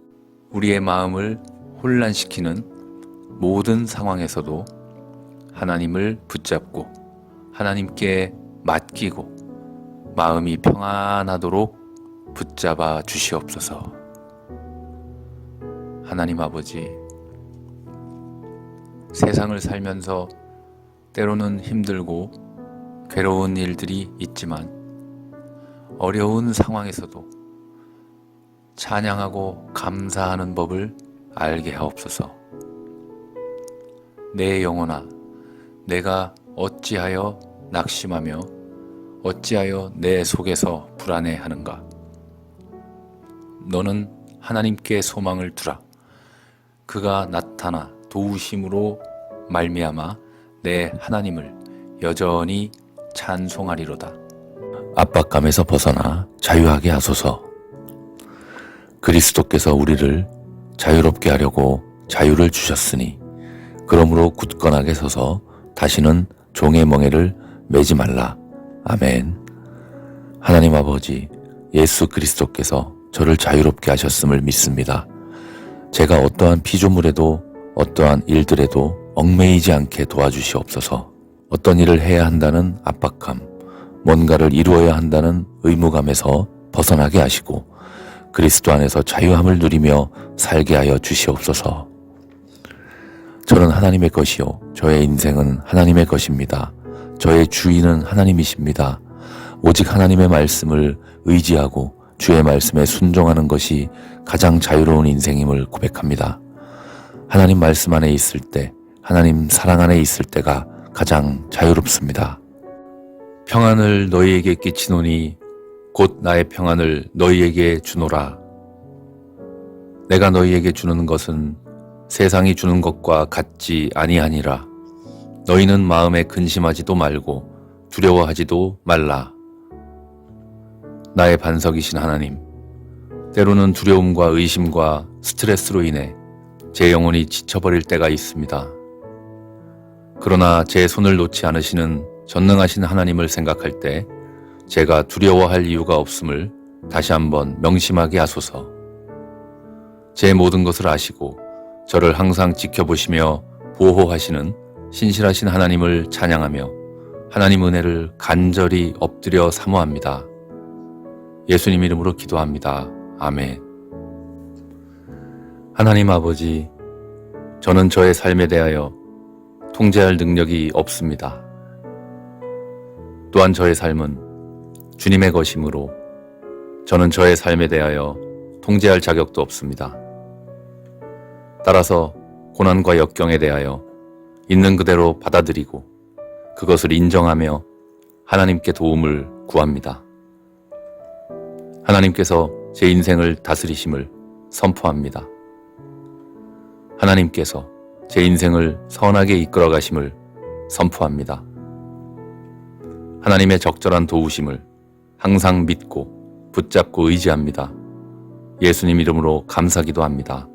우리의 마음을 혼란시키는 모든 상황에서도 하나님을 붙잡고 하나님께 맡기고 마음이 평안하도록 붙잡아 주시옵소서. 하나님 아버지, 세상을 살면서 때로는 힘들고 괴로운 일들이 있지만 어려운 상황에서도 찬양하고 감사하는 법을 알게 하옵소서. 내 영혼아, 내가 어찌하여 낙심하며 어찌하여 내 속에서 불안해하는가? 너는 하나님께 소망을 두라. 그가 나타나 도우심으로 말미암아 내 하나님을 여전히 찬송하리로다. 압박감에서 벗어나 자유하게 하소서. 그리스도께서 우리를 자유롭게 하려고 자유를 주셨으니 그러므로 굳건하게 서서 다시는 종의 멍에를 매지 말라. 아멘. 하나님 아버지, 예수 그리스도께서 저를 자유롭게 하셨음을 믿습니다. 제가 어떠한 피조물에도 어떠한 일들에도 얽매이지 않게 도와주시옵소서. 어떤 일을 해야 한다는 압박감, 뭔가를 이루어야 한다는 의무감에서 벗어나게 하시고 그리스도 안에서 자유함을 누리며 살게 하여 주시옵소서. 저는 하나님의 것이요 저의 인생은 하나님의 것입니다. 저의 주인은 하나님이십니다. 오직 하나님의 말씀을 의지하고 주의 말씀에 순종하는 것이 가장 자유로운 인생임을 고백합니다. 하나님 말씀 안에 있을 때, 하나님 사랑 안에 있을 때가 가장 자유롭습니다. 평안을 너희에게 끼치노니 곧 나의 평안을 너희에게 주노라. 내가 너희에게 주는 것은 세상이 주는 것과 같지 아니하니라. 너희는 마음에 근심하지도 말고 두려워하지도 말라. 나의 반석이신 하나님, 때로는 두려움과 의심과 스트레스로 인해 제 영혼이 지쳐버릴 때가 있습니다. 그러나 제 손을 놓지 않으시는 전능하신 하나님을 생각할 때 제가 두려워할 이유가 없음을 다시 한번 명심하게 하소서. 제 모든 것을 아시고 저를 항상 지켜보시며 보호하시는 신실하신 하나님을 찬양하며 하나님 은혜를 간절히 엎드려 사모합니다. 예수님 이름으로 기도합니다. 아멘. 하나님 아버지, 저는 저의 삶에 대하여 통제할 능력이 없습니다. 또한 저의 삶은 주님의 것이므로 저는 저의 삶에 대하여 통제할 자격도 없습니다. 따라서 고난과 역경에 대하여 있는 그대로 받아들이고 그것을 인정하며 하나님께 도움을 구합니다. 하나님께서 제 인생을 다스리심을 선포합니다. 하나님께서 제 인생을 선하게 이끌어 가심을 선포합니다. 하나님의 적절한 도우심을 항상 믿고 붙잡고 의지합니다. 예수님 이름으로 감사기도 합니다.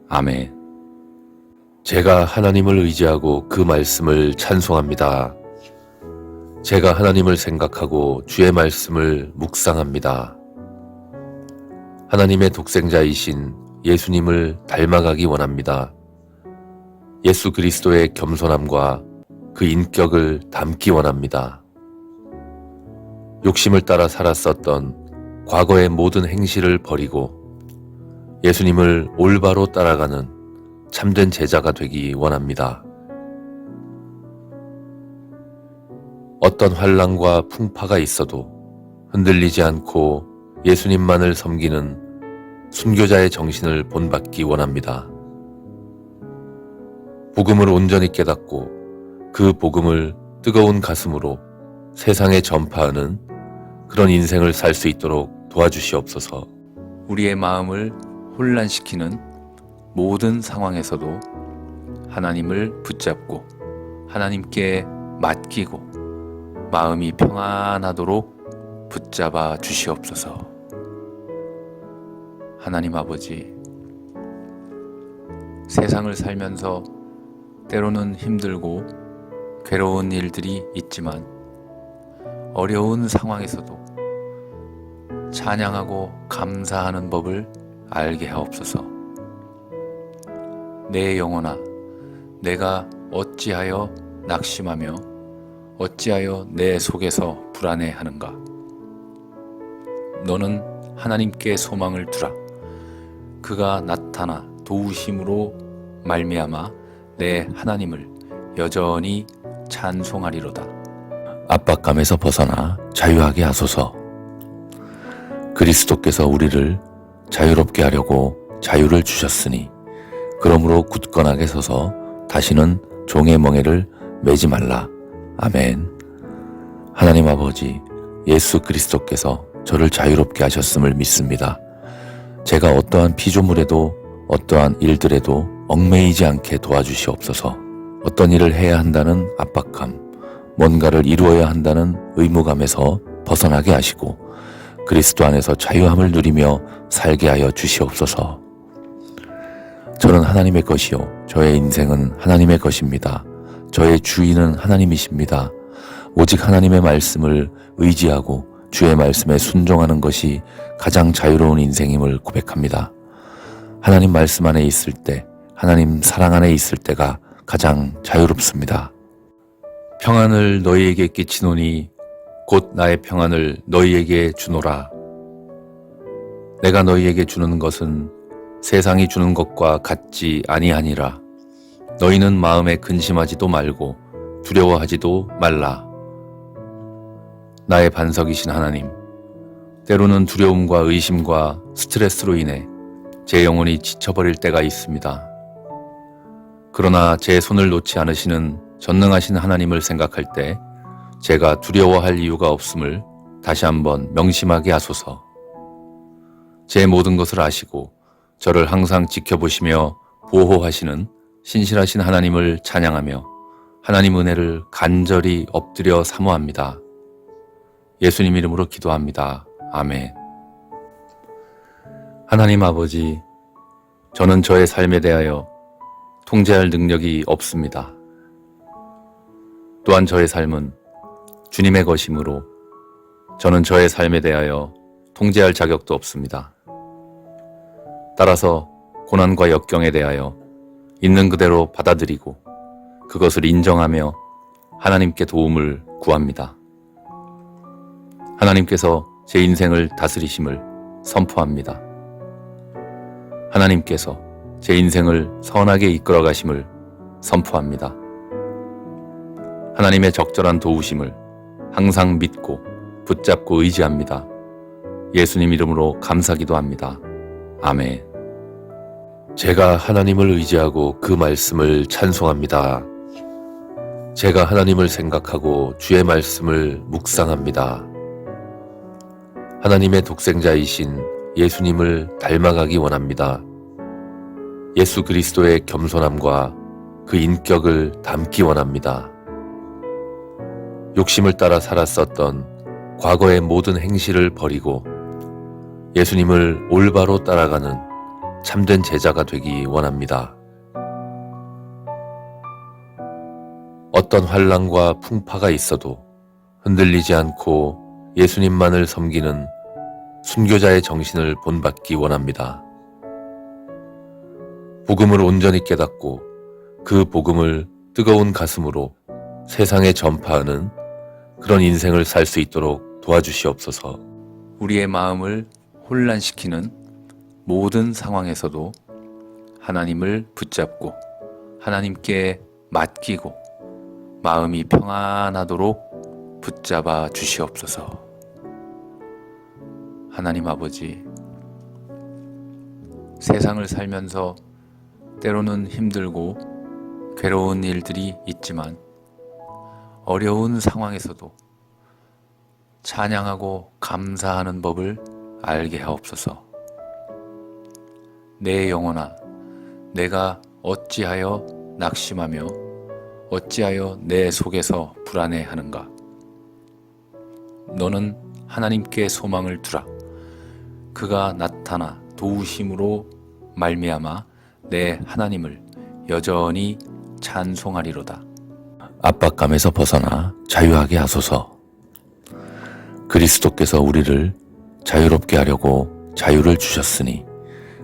아멘. 제가 하나님을 의지하고 그 말씀을 찬송합니다. 제가 하나님을 생각하고 주의 말씀을 묵상합니다. 하나님의 독생자이신 예수님을 닮아가기 원합니다. 예수 그리스도의 겸손함과 그 인격을 담기 원합니다. 욕심을 따라 살았었던 과거의 모든 행실을 버리고 예수님을 올바로 따라가는 참된 제자가 되기 원합니다. 어떤 환난과 풍파가 있어도 흔들리지 않고 예수님만을 섬기는 순교자의 정신을 본받기 원합니다. 복음을 온전히 깨닫고 그 복음을 뜨거운 가슴으로 세상에 전파하는 그런 인생을 살 수 있도록 도와주시옵소서. 우리의 마음을 혼란시키는 모든 상황에서도 하나님을 붙잡고 하나님께 맡기고 마음이 평안하도록 붙잡아 주시옵소서. 하나님 아버지, 세상을 살면서 때로는 힘들고 괴로운 일들이 있지만 어려운 상황에서도 찬양하고 감사하는 법을 알게 하옵소서. 내 영혼아, 내가 어찌하여 낙심하며 어찌하여 내 속에서 불안해하는가? 너는 하나님께 소망을 두라. 그가 나타나 도우심으로 말미암아 내 하나님을 여전히 찬송하리로다. 압박감에서 벗어나 자유하게 하소서. 그리스도께서 우리를 자유롭게 하려고 자유를 주셨으니 그러므로 굳건하게 서서 다시는 종의 멍에를 매지 말라. 아멘. 하나님 아버지, 예수 그리스도께서 저를 자유롭게 하셨음을 믿습니다. 제가 어떠한 피조물에도 어떠한 일들에도 얽매이지 않게 도와주시옵소서. 어떤 일을 해야 한다는 압박감, 뭔가를 이루어야 한다는 의무감에서 벗어나게 하시고 그리스도 안에서 자유함을 누리며 살게 하여 주시옵소서. 저는 하나님의 것이요 저의 인생은 하나님의 것입니다. 저의 주인은 하나님이십니다. 오직 하나님의 말씀을 의지하고 주의 말씀에 순종하는 것이 가장 자유로운 인생임을 고백합니다. 하나님 말씀 안에 있을 때, 하나님 사랑 안에 있을 때가 가장 자유롭습니다. 평안을 너희에게 끼치노니 곧 나의 평안을 너희에게 주노라. 내가 너희에게 주는 것은 세상이 주는 것과 같지 아니하니라. 너희는 마음에 근심하지도 말고 두려워하지도 말라. 나의 반석이신 하나님, 때로는 두려움과 의심과 스트레스로 인해 제 영혼이 지쳐버릴 때가 있습니다. 그러나 제 손을 놓지 않으시는 전능하신 하나님을 생각할 때 제가 두려워할 이유가 없음을 다시 한번 명심하게 하소서. 제 모든 것을 아시고 저를 항상 지켜보시며 보호하시는 신실하신 하나님을 찬양하며 하나님 은혜를 간절히 엎드려 사모합니다. 예수님 이름으로 기도합니다. 아멘. 하나님 아버지, 저는 저의 삶에 대하여 통제할 능력이 없습니다. 또한 저의 삶은 주님의 것이므로 저는 저의 삶에 대하여 통제할 자격도 없습니다. 따라서 고난과 역경에 대하여 있는 그대로 받아들이고 그것을 인정하며 하나님께 도움을 구합니다. 하나님께서 제 인생을 다스리심을 선포합니다. 하나님께서 제 인생을 선하게 이끌어 가심을 선포합니다. 하나님의 적절한 도우심을 항상 믿고 붙잡고 의지합니다. 예수님 이름으로 감사기도합니다. 아멘. 제가 하나님을 의지하고 그 말씀을 찬송합니다. 제가 하나님을 생각하고 주의 말씀을 묵상합니다. 하나님의 독생자이신 예수님을 닮아가기 원합니다. 예수 그리스도의 겸손함과 그 인격을 담기 원합니다. 욕심을 따라 살았었던 과거의 모든 행실을 버리고 예수님을 올바로 따라가는 참된 제자가 되기 원합니다. 어떤 환난과 풍파가 있어도 흔들리지 않고 예수님만을 섬기는 순교자의 정신을 본받기 원합니다. 복음을 온전히 깨닫고 그 복음을 뜨거운 가슴으로 세상에 전파하는 그런 인생을 살 수 있도록 도와주시옵소서. 우리의 마음을 혼란시키는 모든 상황에서도 하나님을 붙잡고 하나님께 맡기고 마음이 평안하도록 붙잡아 주시옵소서. 하나님 아버지, 세상을 살면서 때로는 힘들고 괴로운 일들이 있지만 어려운 상황에서도 찬양하고 감사하는 법을 알게 하옵소서. 내 영혼아, 내가 어찌하여 낙심하며 어찌하여 내 속에서 불안해하는가? 너는 하나님께 소망을 두라. 그가 나타나 도우심으로 말미암아 내 하나님을 여전히 찬송하리로다. 압박감에서 벗어나 자유하게 하소서. 그리스도께서 우리를 자유롭게 하려고 자유를 주셨으니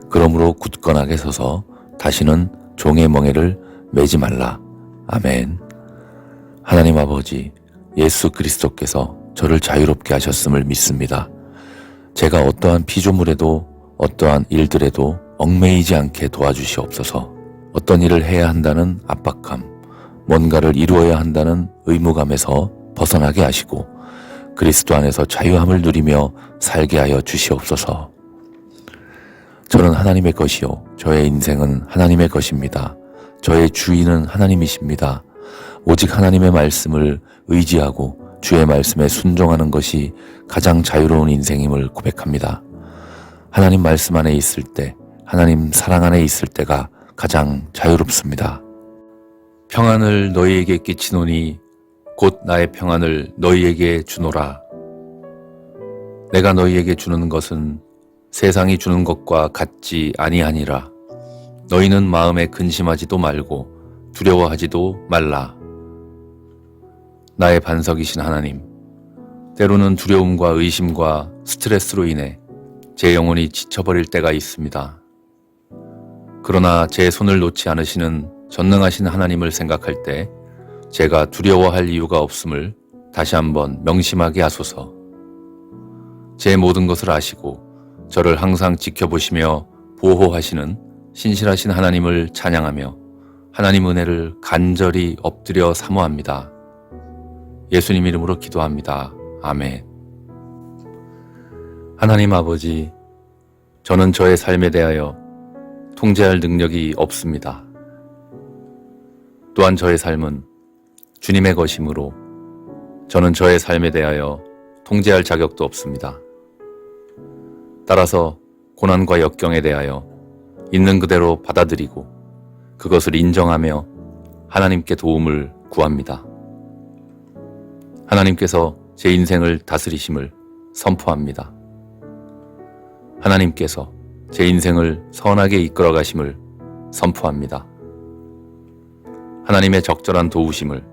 그러므로 굳건하게 서서 다시는 종의 멍에를 매지 말라. 아멘. 하나님 아버지, 예수 그리스도께서 저를 자유롭게 하셨음을 믿습니다. 제가 어떠한 피조물에도 어떠한 일들에도 얽매이지 않게 도와주시옵소서. 어떤 일을 해야 한다는 압박감, 뭔가를 이루어야 한다는 의무감에서 벗어나게 하시고 그리스도 안에서 자유함을 누리며 살게 하여 주시옵소서. 저는 하나님의 것이요 저의 인생은 하나님의 것입니다. 저의 주인은 하나님이십니다. 오직 하나님의 말씀을 의지하고 주의 말씀에 순종하는 것이 가장 자유로운 인생임을 고백합니다. 하나님 말씀 안에 있을 때, 하나님 사랑 안에 있을 때가 가장 자유롭습니다. 평안을 너희에게 끼치노니 곧 나의 평안을 너희에게 주노라. 내가 너희에게 주는 것은 세상이 주는 것과 같지 아니하니라. 너희는 마음에 근심하지도 말고 두려워하지도 말라. 나의 반석이신 하나님, 때로는 두려움과 의심과 스트레스로 인해 제 영혼이 지쳐버릴 때가 있습니다. 그러나 제 손을 놓지 않으시는 전능하신 하나님을 생각할 때 제가 두려워할 이유가 없음을 다시 한번 명심하게 하소서. 제 모든 것을 아시고 저를 항상 지켜보시며 보호하시는 신실하신 하나님을 찬양하며 하나님 은혜를 간절히 엎드려 사모합니다. 예수님 이름으로 기도합니다. 아멘. 하나님 아버지, 저는 저의 삶에 대하여 통제할 능력이 없습니다. 또한 저의 삶은 주님의 것이므로 저는 저의 삶에 대하여 통제할 자격도 없습니다. 따라서 고난과 역경에 대하여 있는 그대로 받아들이고 그것을 인정하며 하나님께 도움을 구합니다. 하나님께서 제 인생을 다스리심을 선포합니다. 하나님께서 제 인생을 선하게 이끌어 가심을 선포합니다. 하나님의 적절한 도우심을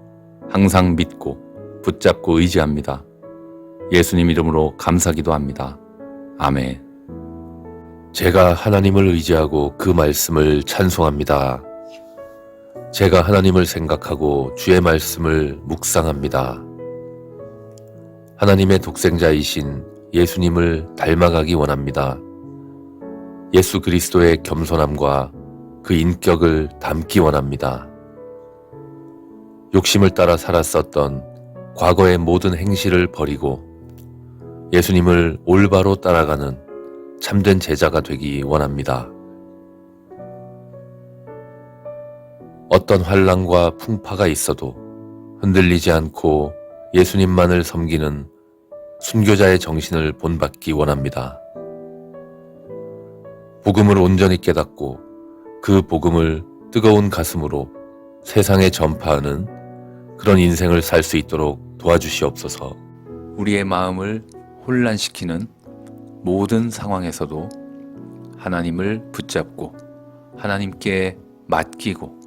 항상 믿고 붙잡고 의지합니다. 예수님 이름으로 감사기도합니다. 아멘. 제가 하나님을 의지하고 그 말씀을 찬송합니다. 제가 하나님을 생각하고 주의 말씀을 묵상합니다. 하나님의 독생자이신 예수님을 닮아가기 원합니다. 예수 그리스도의 겸손함과 그 인격을 담기 원합니다. 욕심을 따라 살았었던 과거의 모든 행실을 버리고 예수님을 올바로 따라가는 참된 제자가 되기 원합니다. 어떤 환난과 풍파가 있어도 흔들리지 않고 예수님만을 섬기는 순교자의 정신을 본받기 원합니다. 복음을 온전히 깨닫고 그 복음을 뜨거운 가슴으로 세상에 전파하는 그런 인생을 살 수 있도록 도와주시옵소서. 우리의 마음을 혼란시키는 모든 상황에서도 하나님을 붙잡고 하나님께 맡기고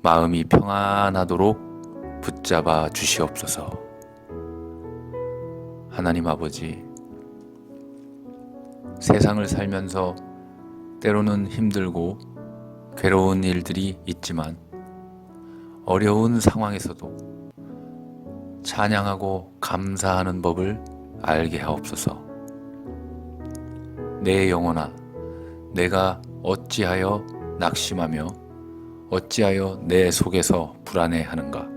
마음이 평안하도록 붙잡아 주시옵소서. 하나님 아버지, 세상을 살면서 때로는 힘들고 괴로운 일들이 있지만 어려운 상황에서도 찬양하고 감사하는 법을 알게 하옵소서. 내 영혼아, 내가 어찌하여 낙심하며 어찌하여 내 속에서 불안해하는가?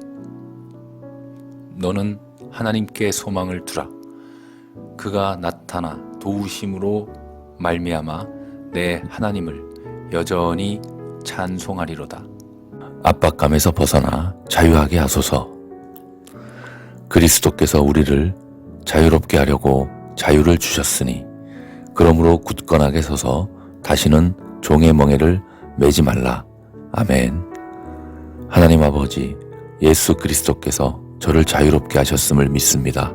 너는 하나님께 소망을 두라. 그가 나타나 도우심으로 말미암아 내 하나님을 여전히 찬송하리로다. 압박감에서 벗어나 자유하게 하소서. 그리스도께서 우리를 자유롭게 하려고 자유를 주셨으니 그러므로 굳건하게 서서 다시는 종의 멍에를 매지 말라. 아멘. 하나님 아버지, 예수 그리스도께서 저를 자유롭게 하셨음을 믿습니다.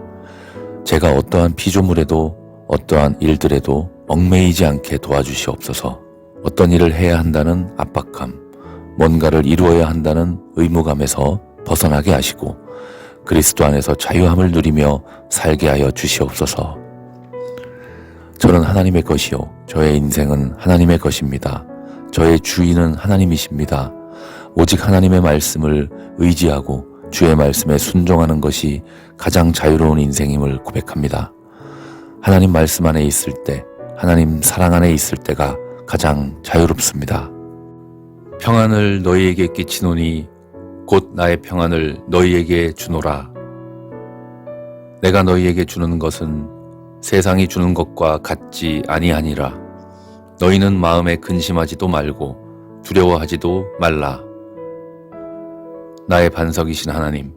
제가 어떠한 피조물에도 어떠한 일들에도 얽매이지 않게 도와주시옵소서. 어떤 일을 해야 한다는 압박감, 뭔가를 이루어야 한다는 의무감에서 벗어나게 하시고 그리스도 안에서 자유함을 누리며 살게 하여 주시옵소서. 저는 하나님의 것이요 저의 인생은 하나님의 것입니다. 저의 주인은 하나님이십니다. 오직 하나님의 말씀을 의지하고 주의 말씀에 순종하는 것이 가장 자유로운 인생임을 고백합니다. 하나님 말씀 안에 있을 때, 하나님 사랑 안에 있을 때가 가장 자유롭습니다. 평안을 너희에게 끼치노니 곧 나의 평안을 너희에게 주노라. 내가 너희에게 주는 것은 세상이 주는 것과 같지 아니하니라. 너희는 마음에 근심하지도 말고 두려워하지도 말라. 나의 반석이신 하나님,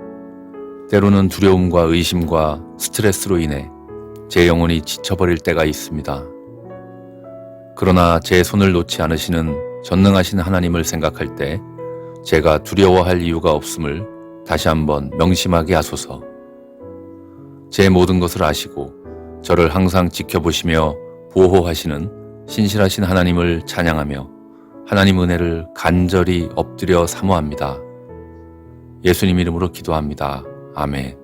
때로는 두려움과 의심과 스트레스로 인해 제 영혼이 지쳐버릴 때가 있습니다. 그러나 제 손을 놓지 않으시는 전능하신 하나님을 생각할 때 제가 두려워할 이유가 없음을 다시 한번 명심하게 하소서. 제 모든 것을 아시고 저를 항상 지켜보시며 보호하시는 신실하신 하나님을 찬양하며 하나님 은혜를 간절히 엎드려 사모합니다. 예수님 이름으로 기도합니다. 아멘.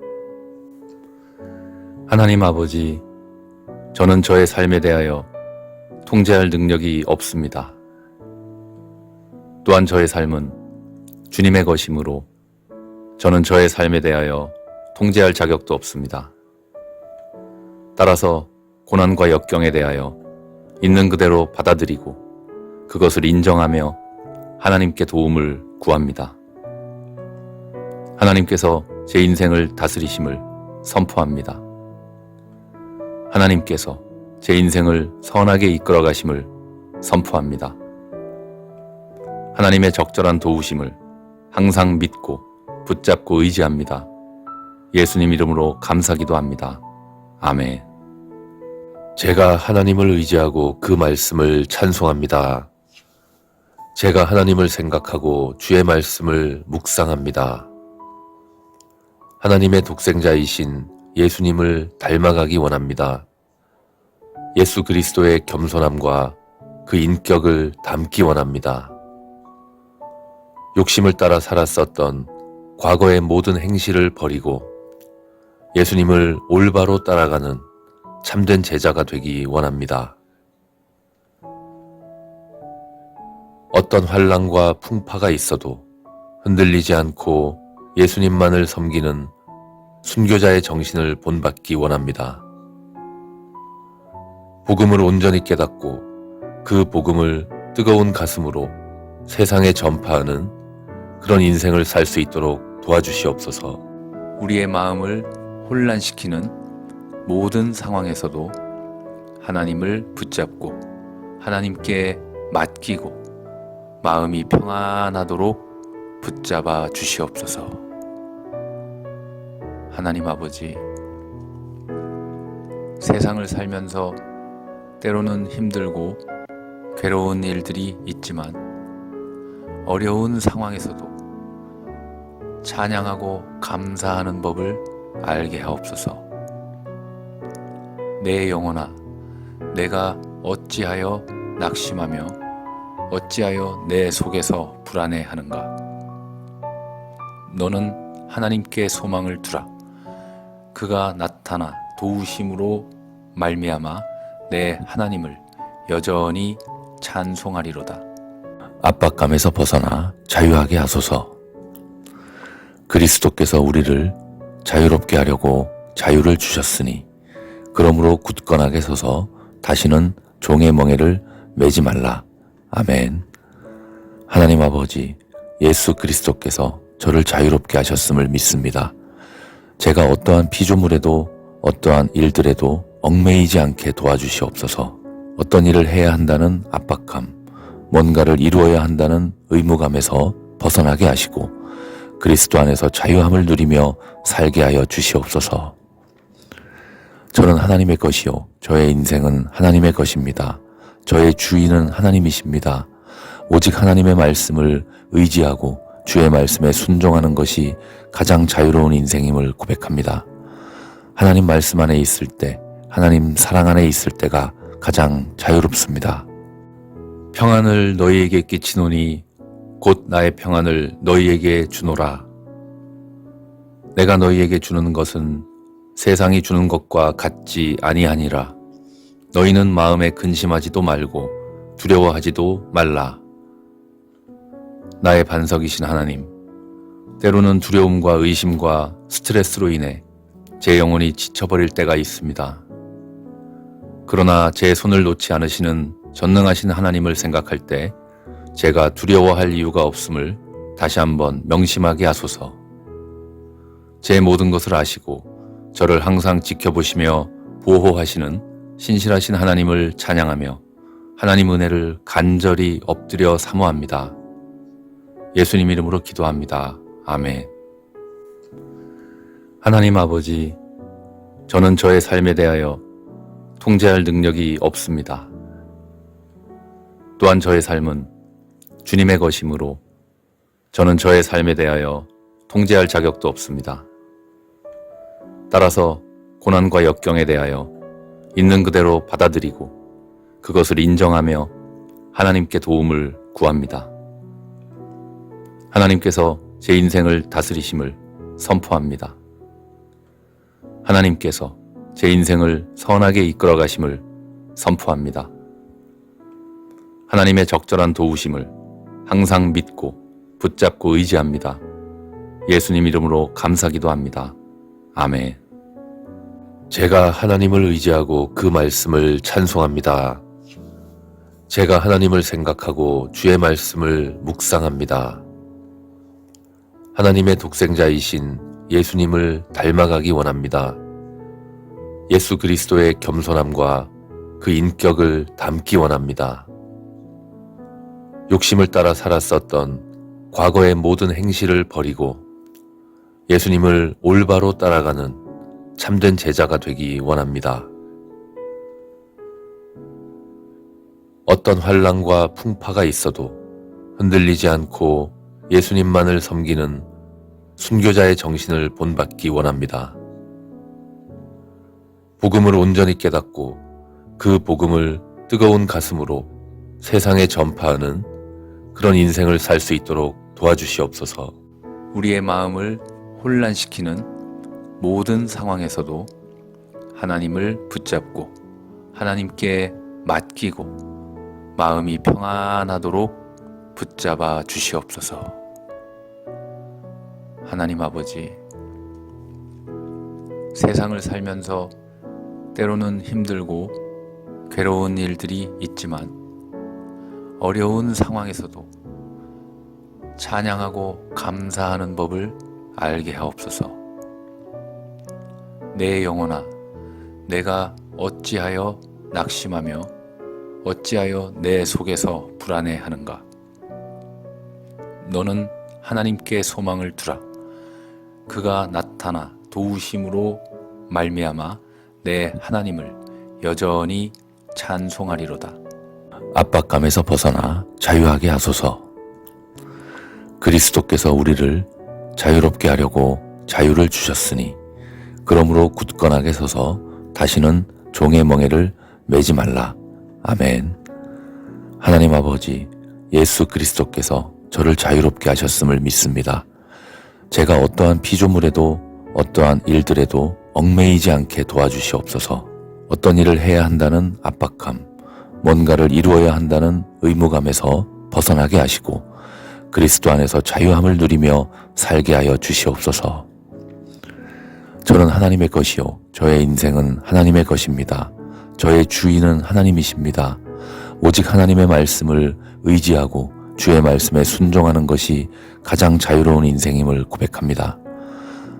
하나님 아버지, 저는 저의 삶에 대하여 통제할 능력이 없습니다. 또한 저의 삶은 주님의 것이므로 저는 저의 삶에 대하여 통제할 자격도 없습니다. 따라서 고난과 역경에 대하여 있는 그대로 받아들이고 그것을 인정하며 하나님께 도움을 구합니다. 하나님께서 제 인생을 다스리심을 선포합니다. 하나님께서 제 인생을 선하게 이끌어 가심을 선포합니다. 하나님의 적절한 도우심을 항상 믿고 붙잡고 의지합니다. 예수님 이름으로 감사기도 합니다. 아멘. 제가 하나님을 의지하고 그 말씀을 찬송합니다. 제가 하나님을 생각하고 주의 말씀을 묵상합니다. 하나님의 독생자이신 예수님을 닮아가기 원합니다. 예수 그리스도의 겸손함과 그 인격을 담기 원합니다. 욕심을 따라 살았었던 과거의 모든 행실을 버리고 예수님을 올바로 따라가는 참된 제자가 되기 원합니다. 어떤 환난과 풍파가 있어도 흔들리지 않고 예수님만을 섬기는 순교자의 정신을 본받기 원합니다. 복음을 온전히 깨닫고 그 복음을 뜨거운 가슴으로 세상에 전파하는 그런 인생을 살 수 있도록 도와주시옵소서. 우리의 마음을 혼란시키는 모든 상황에서도 하나님을 붙잡고 하나님께 맡기고 마음이 평안하도록 붙잡아 주시옵소서. 하나님 아버지, 세상을 살면서 때로는 힘들고 괴로운 일들이 있지만 어려운 상황에서도 찬양하고 감사하는 법을 알게 하옵소서. 내 영혼아, 내가 어찌하여 낙심하며 어찌하여 내 속에서 불안해하는가? 너는 하나님께 소망을 두라. 그가 나타나 도우심으로 말미암아 내 하나님을 여전히 찬송하리로다. 압박감에서 벗어나 자유하게 하소서. 그리스도께서 우리를 자유롭게 하려고 자유를 주셨으니 그러므로 굳건하게 서서 다시는 종의 멍에를 매지 말라. 아멘. 하나님 아버지, 예수 그리스도께서 저를 자유롭게 하셨음을 믿습니다. 제가 어떠한 피조물에도 어떠한 일들에도 얽매이지 않게 도와주시옵소서. 어떤 일을 해야 한다는 압박감, 뭔가를 이루어야 한다는 의무감에서 벗어나게 하시고 그리스도 안에서 자유함을 누리며 살게 하여 주시옵소서. 저는 하나님의 것이요 저의 인생은 하나님의 것입니다. 저의 주인은 하나님이십니다. 오직 하나님의 말씀을 의지하고 주의 말씀에 순종하는 것이 가장 자유로운 인생임을 고백합니다. 하나님 말씀 안에 있을 때, 하나님 사랑 안에 있을 때가 가장 자유롭습니다. 평안을 너희에게 끼치노니 곧 나의 평안을 너희에게 주노라. 내가 너희에게 주는 것은 세상이 주는 것과 같지 아니하니라. 너희는 마음에 근심하지도 말고 두려워하지도 말라. 나의 반석이신 하나님, 때로는 두려움과 의심과 스트레스로 인해 제 영혼이 지쳐버릴 때가 있습니다. 그러나 제 손을 놓지 않으시는 전능하신 하나님을 생각할 때 제가 두려워할 이유가 없음을 다시 한번 명심하게 하소서. 제 모든 것을 아시고 저를 항상 지켜보시며 보호하시는 신실하신 하나님을 찬양하며 하나님 은혜를 간절히 엎드려 사모합니다. 예수님 이름으로 기도합니다. 아멘. 하나님 아버지, 저는 저의 삶에 대하여 통제할 능력이 없습니다. 또한 저의 삶은 주님의 것이므로 저는 저의 삶에 대하여 통제할 자격도 없습니다. 따라서 고난과 역경에 대하여 있는 그대로 받아들이고 그것을 인정하며 하나님께 도움을 구합니다. 하나님께서 제 인생을 다스리심을 선포합니다. 하나님께서 제 인생을 선하게 이끌어 가심을 선포합니다. 하나님의 적절한 도우심을 항상 믿고 붙잡고 의지합니다. 예수님 이름으로 감사기도 합니다. 아멘. 제가 하나님을 의지하고 그 말씀을 찬송합니다. 제가 하나님을 생각하고 주의 말씀을 묵상합니다. 하나님의 독생자이신 예수님을 닮아가기 원합니다. 예수 그리스도의 겸손함과 그 인격을 담기 원합니다. 욕심을 따라 살았었던 과거의 모든 행실을 버리고 예수님을 올바로 따라가는 참된 제자가 되기 원합니다. 어떤 환난과 풍파가 있어도 흔들리지 않고 예수님만을 섬기는 순교자의 정신을 본받기 원합니다. 복음을 온전히 깨닫고 그 복음을 뜨거운 가슴으로 세상에 전파하는 그런 인생을 살 수 있도록 도와주시옵소서. 우리의 마음을 혼란시키는 모든 상황에서도 하나님을 붙잡고 하나님께 맡기고 마음이 평안하도록 붙잡아 주시옵소서. 하나님 아버지, 세상을 살면서 때로는 힘들고 괴로운 일들이 있지만 어려운 상황에서도 찬양하고 감사하는 법을 알게 하옵소서. 내 영혼아, 내가 어찌하여 낙심하며 어찌하여 내 속에서 불안해하는가? 너는 하나님께 소망을 두라. 그가 나타나 도우심으로 말미암아 내 하나님을 여전히 찬송하리로다. 압박감에서 벗어나 자유하게 하소서. 그리스도께서 우리를 자유롭게 하려고 자유를 주셨으니 그러므로 굳건하게 서서 다시는 종의 멍에를 매지 말라. 아멘. 하나님 아버지, 예수 그리스도께서 저를 자유롭게 하셨음을 믿습니다. 제가 어떠한 피조물에도 어떠한 일들에도 얽매이지 않게 도와주시옵소서. 어떤 일을 해야 한다는 압박감, 뭔가를 이루어야 한다는 의무감에서 벗어나게 하시고 그리스도 안에서 자유함을 누리며 살게 하여 주시옵소서. 저는 하나님의 것이요 저의 인생은 하나님의 것입니다. 저의 주인은 하나님이십니다. 오직 하나님의 말씀을 의지하고 주의 말씀에 순종하는 것이 가장 자유로운 인생임을 고백합니다.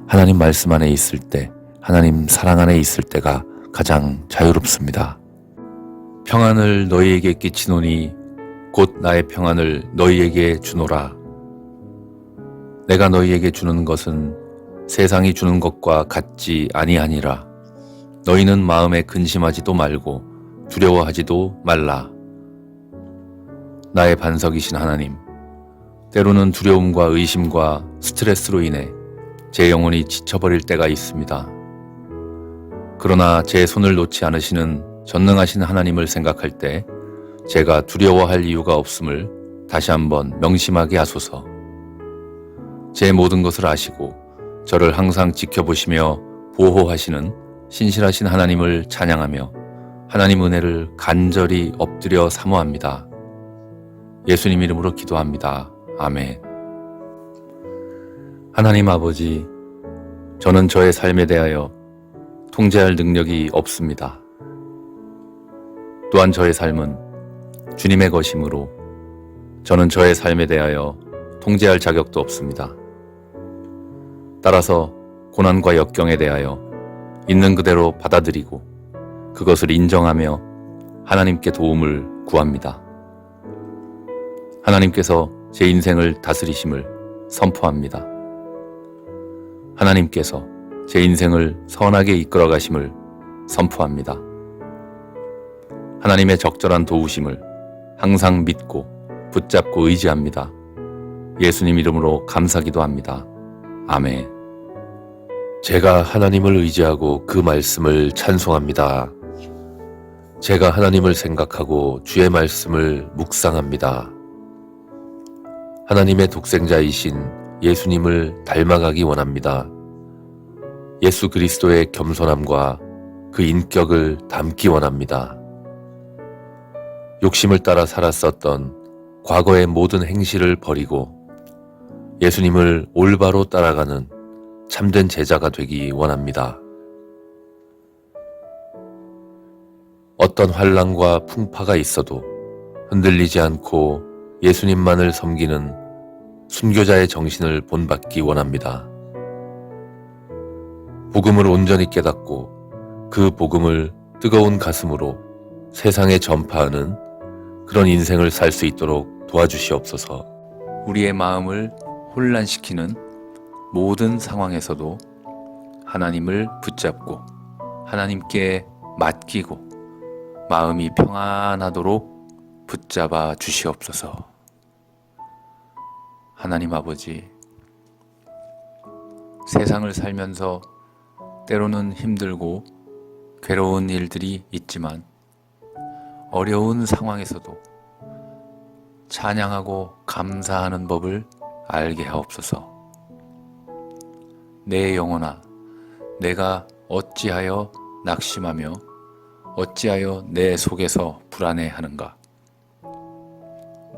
하나님 말씀 안에 있을 때, 하나님 사랑 안에 있을 때가 가장 자유롭습니다. 평안을 너희에게 끼치노니 곧 나의 평안을 너희에게 주노라. 내가 너희에게 주는 것은 세상이 주는 것과 같지 아니하니라. 너희는 마음에 근심하지도 말고 두려워하지도 말라. 나의 반석이신 하나님, 때로는 두려움과 의심과 스트레스로 인해 제 영혼이 지쳐버릴 때가 있습니다. 그러나 제 손을 놓지 않으시는 전능하신 하나님을 생각할 때 제가 두려워할 이유가 없음을 다시 한번 명심하게 하소서. 제 모든 것을 아시고 저를 항상 지켜보시며 보호하시는 신실하신 하나님을 찬양하며 하나님 은혜를 간절히 엎드려 사모합니다. 예수님 이름으로 기도합니다. 아멘. 하나님 아버지, 저는 저의 삶에 대하여 통제할 능력이 없습니다. 또한 저의 삶은 주님의 것이므로 저는 저의 삶에 대하여 통제할 자격도 없습니다. 따라서 고난과 역경에 대하여 있는 그대로 받아들이고 그것을 인정하며 하나님께 도움을 구합니다. 하나님께서 제 인생을 다스리심을 선포합니다. 하나님께서 제 인생을 선하게 이끌어 가심을 선포합니다. 하나님의 적절한 도우심을 항상 믿고 붙잡고 의지합니다. 예수님 이름으로 감사기도 합니다. 아멘. 제가 하나님을 의지하고 그 말씀을 찬송합니다. 제가 하나님을 생각하고 주의 말씀을 묵상합니다. 하나님의 독생자이신 예수님을 닮아가기 원합니다. 예수 그리스도의 겸손함과 그 인격을 담기 원합니다. 욕심을 따라 살았었던 과거의 모든 행실을 버리고 예수님을 올바로 따라가는 참된 제자가 되기 원합니다. 어떤 환난과 풍파가 있어도 흔들리지 않고 예수님만을 섬기는 순교자의 정신을 본받기 원합니다. 복음을 온전히 깨닫고 그 복음을 뜨거운 가슴으로 세상에 전파하는 그런 인생을 살 수 있도록 도와주시옵소서. 우리의 마음을 혼란시키는 모든 상황에서도 하나님을 붙잡고 하나님께 맡기고 마음이 평안하도록 붙잡아 주시옵소서. 하나님 아버지, 세상을 살면서 때로는 힘들고 괴로운 일들이 있지만 어려운 상황에서도 찬양하고 감사하는 법을 알게 하옵소서. 내 영혼아, 내가 어찌하여 낙심하며 어찌하여 내 속에서 불안해하는가?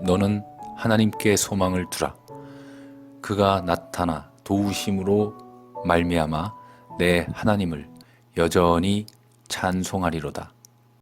너는 하나님께 소망을 두라. 그가 나타나 도우심으로 말미암아 내 하나님을 여전히 찬송하리로다.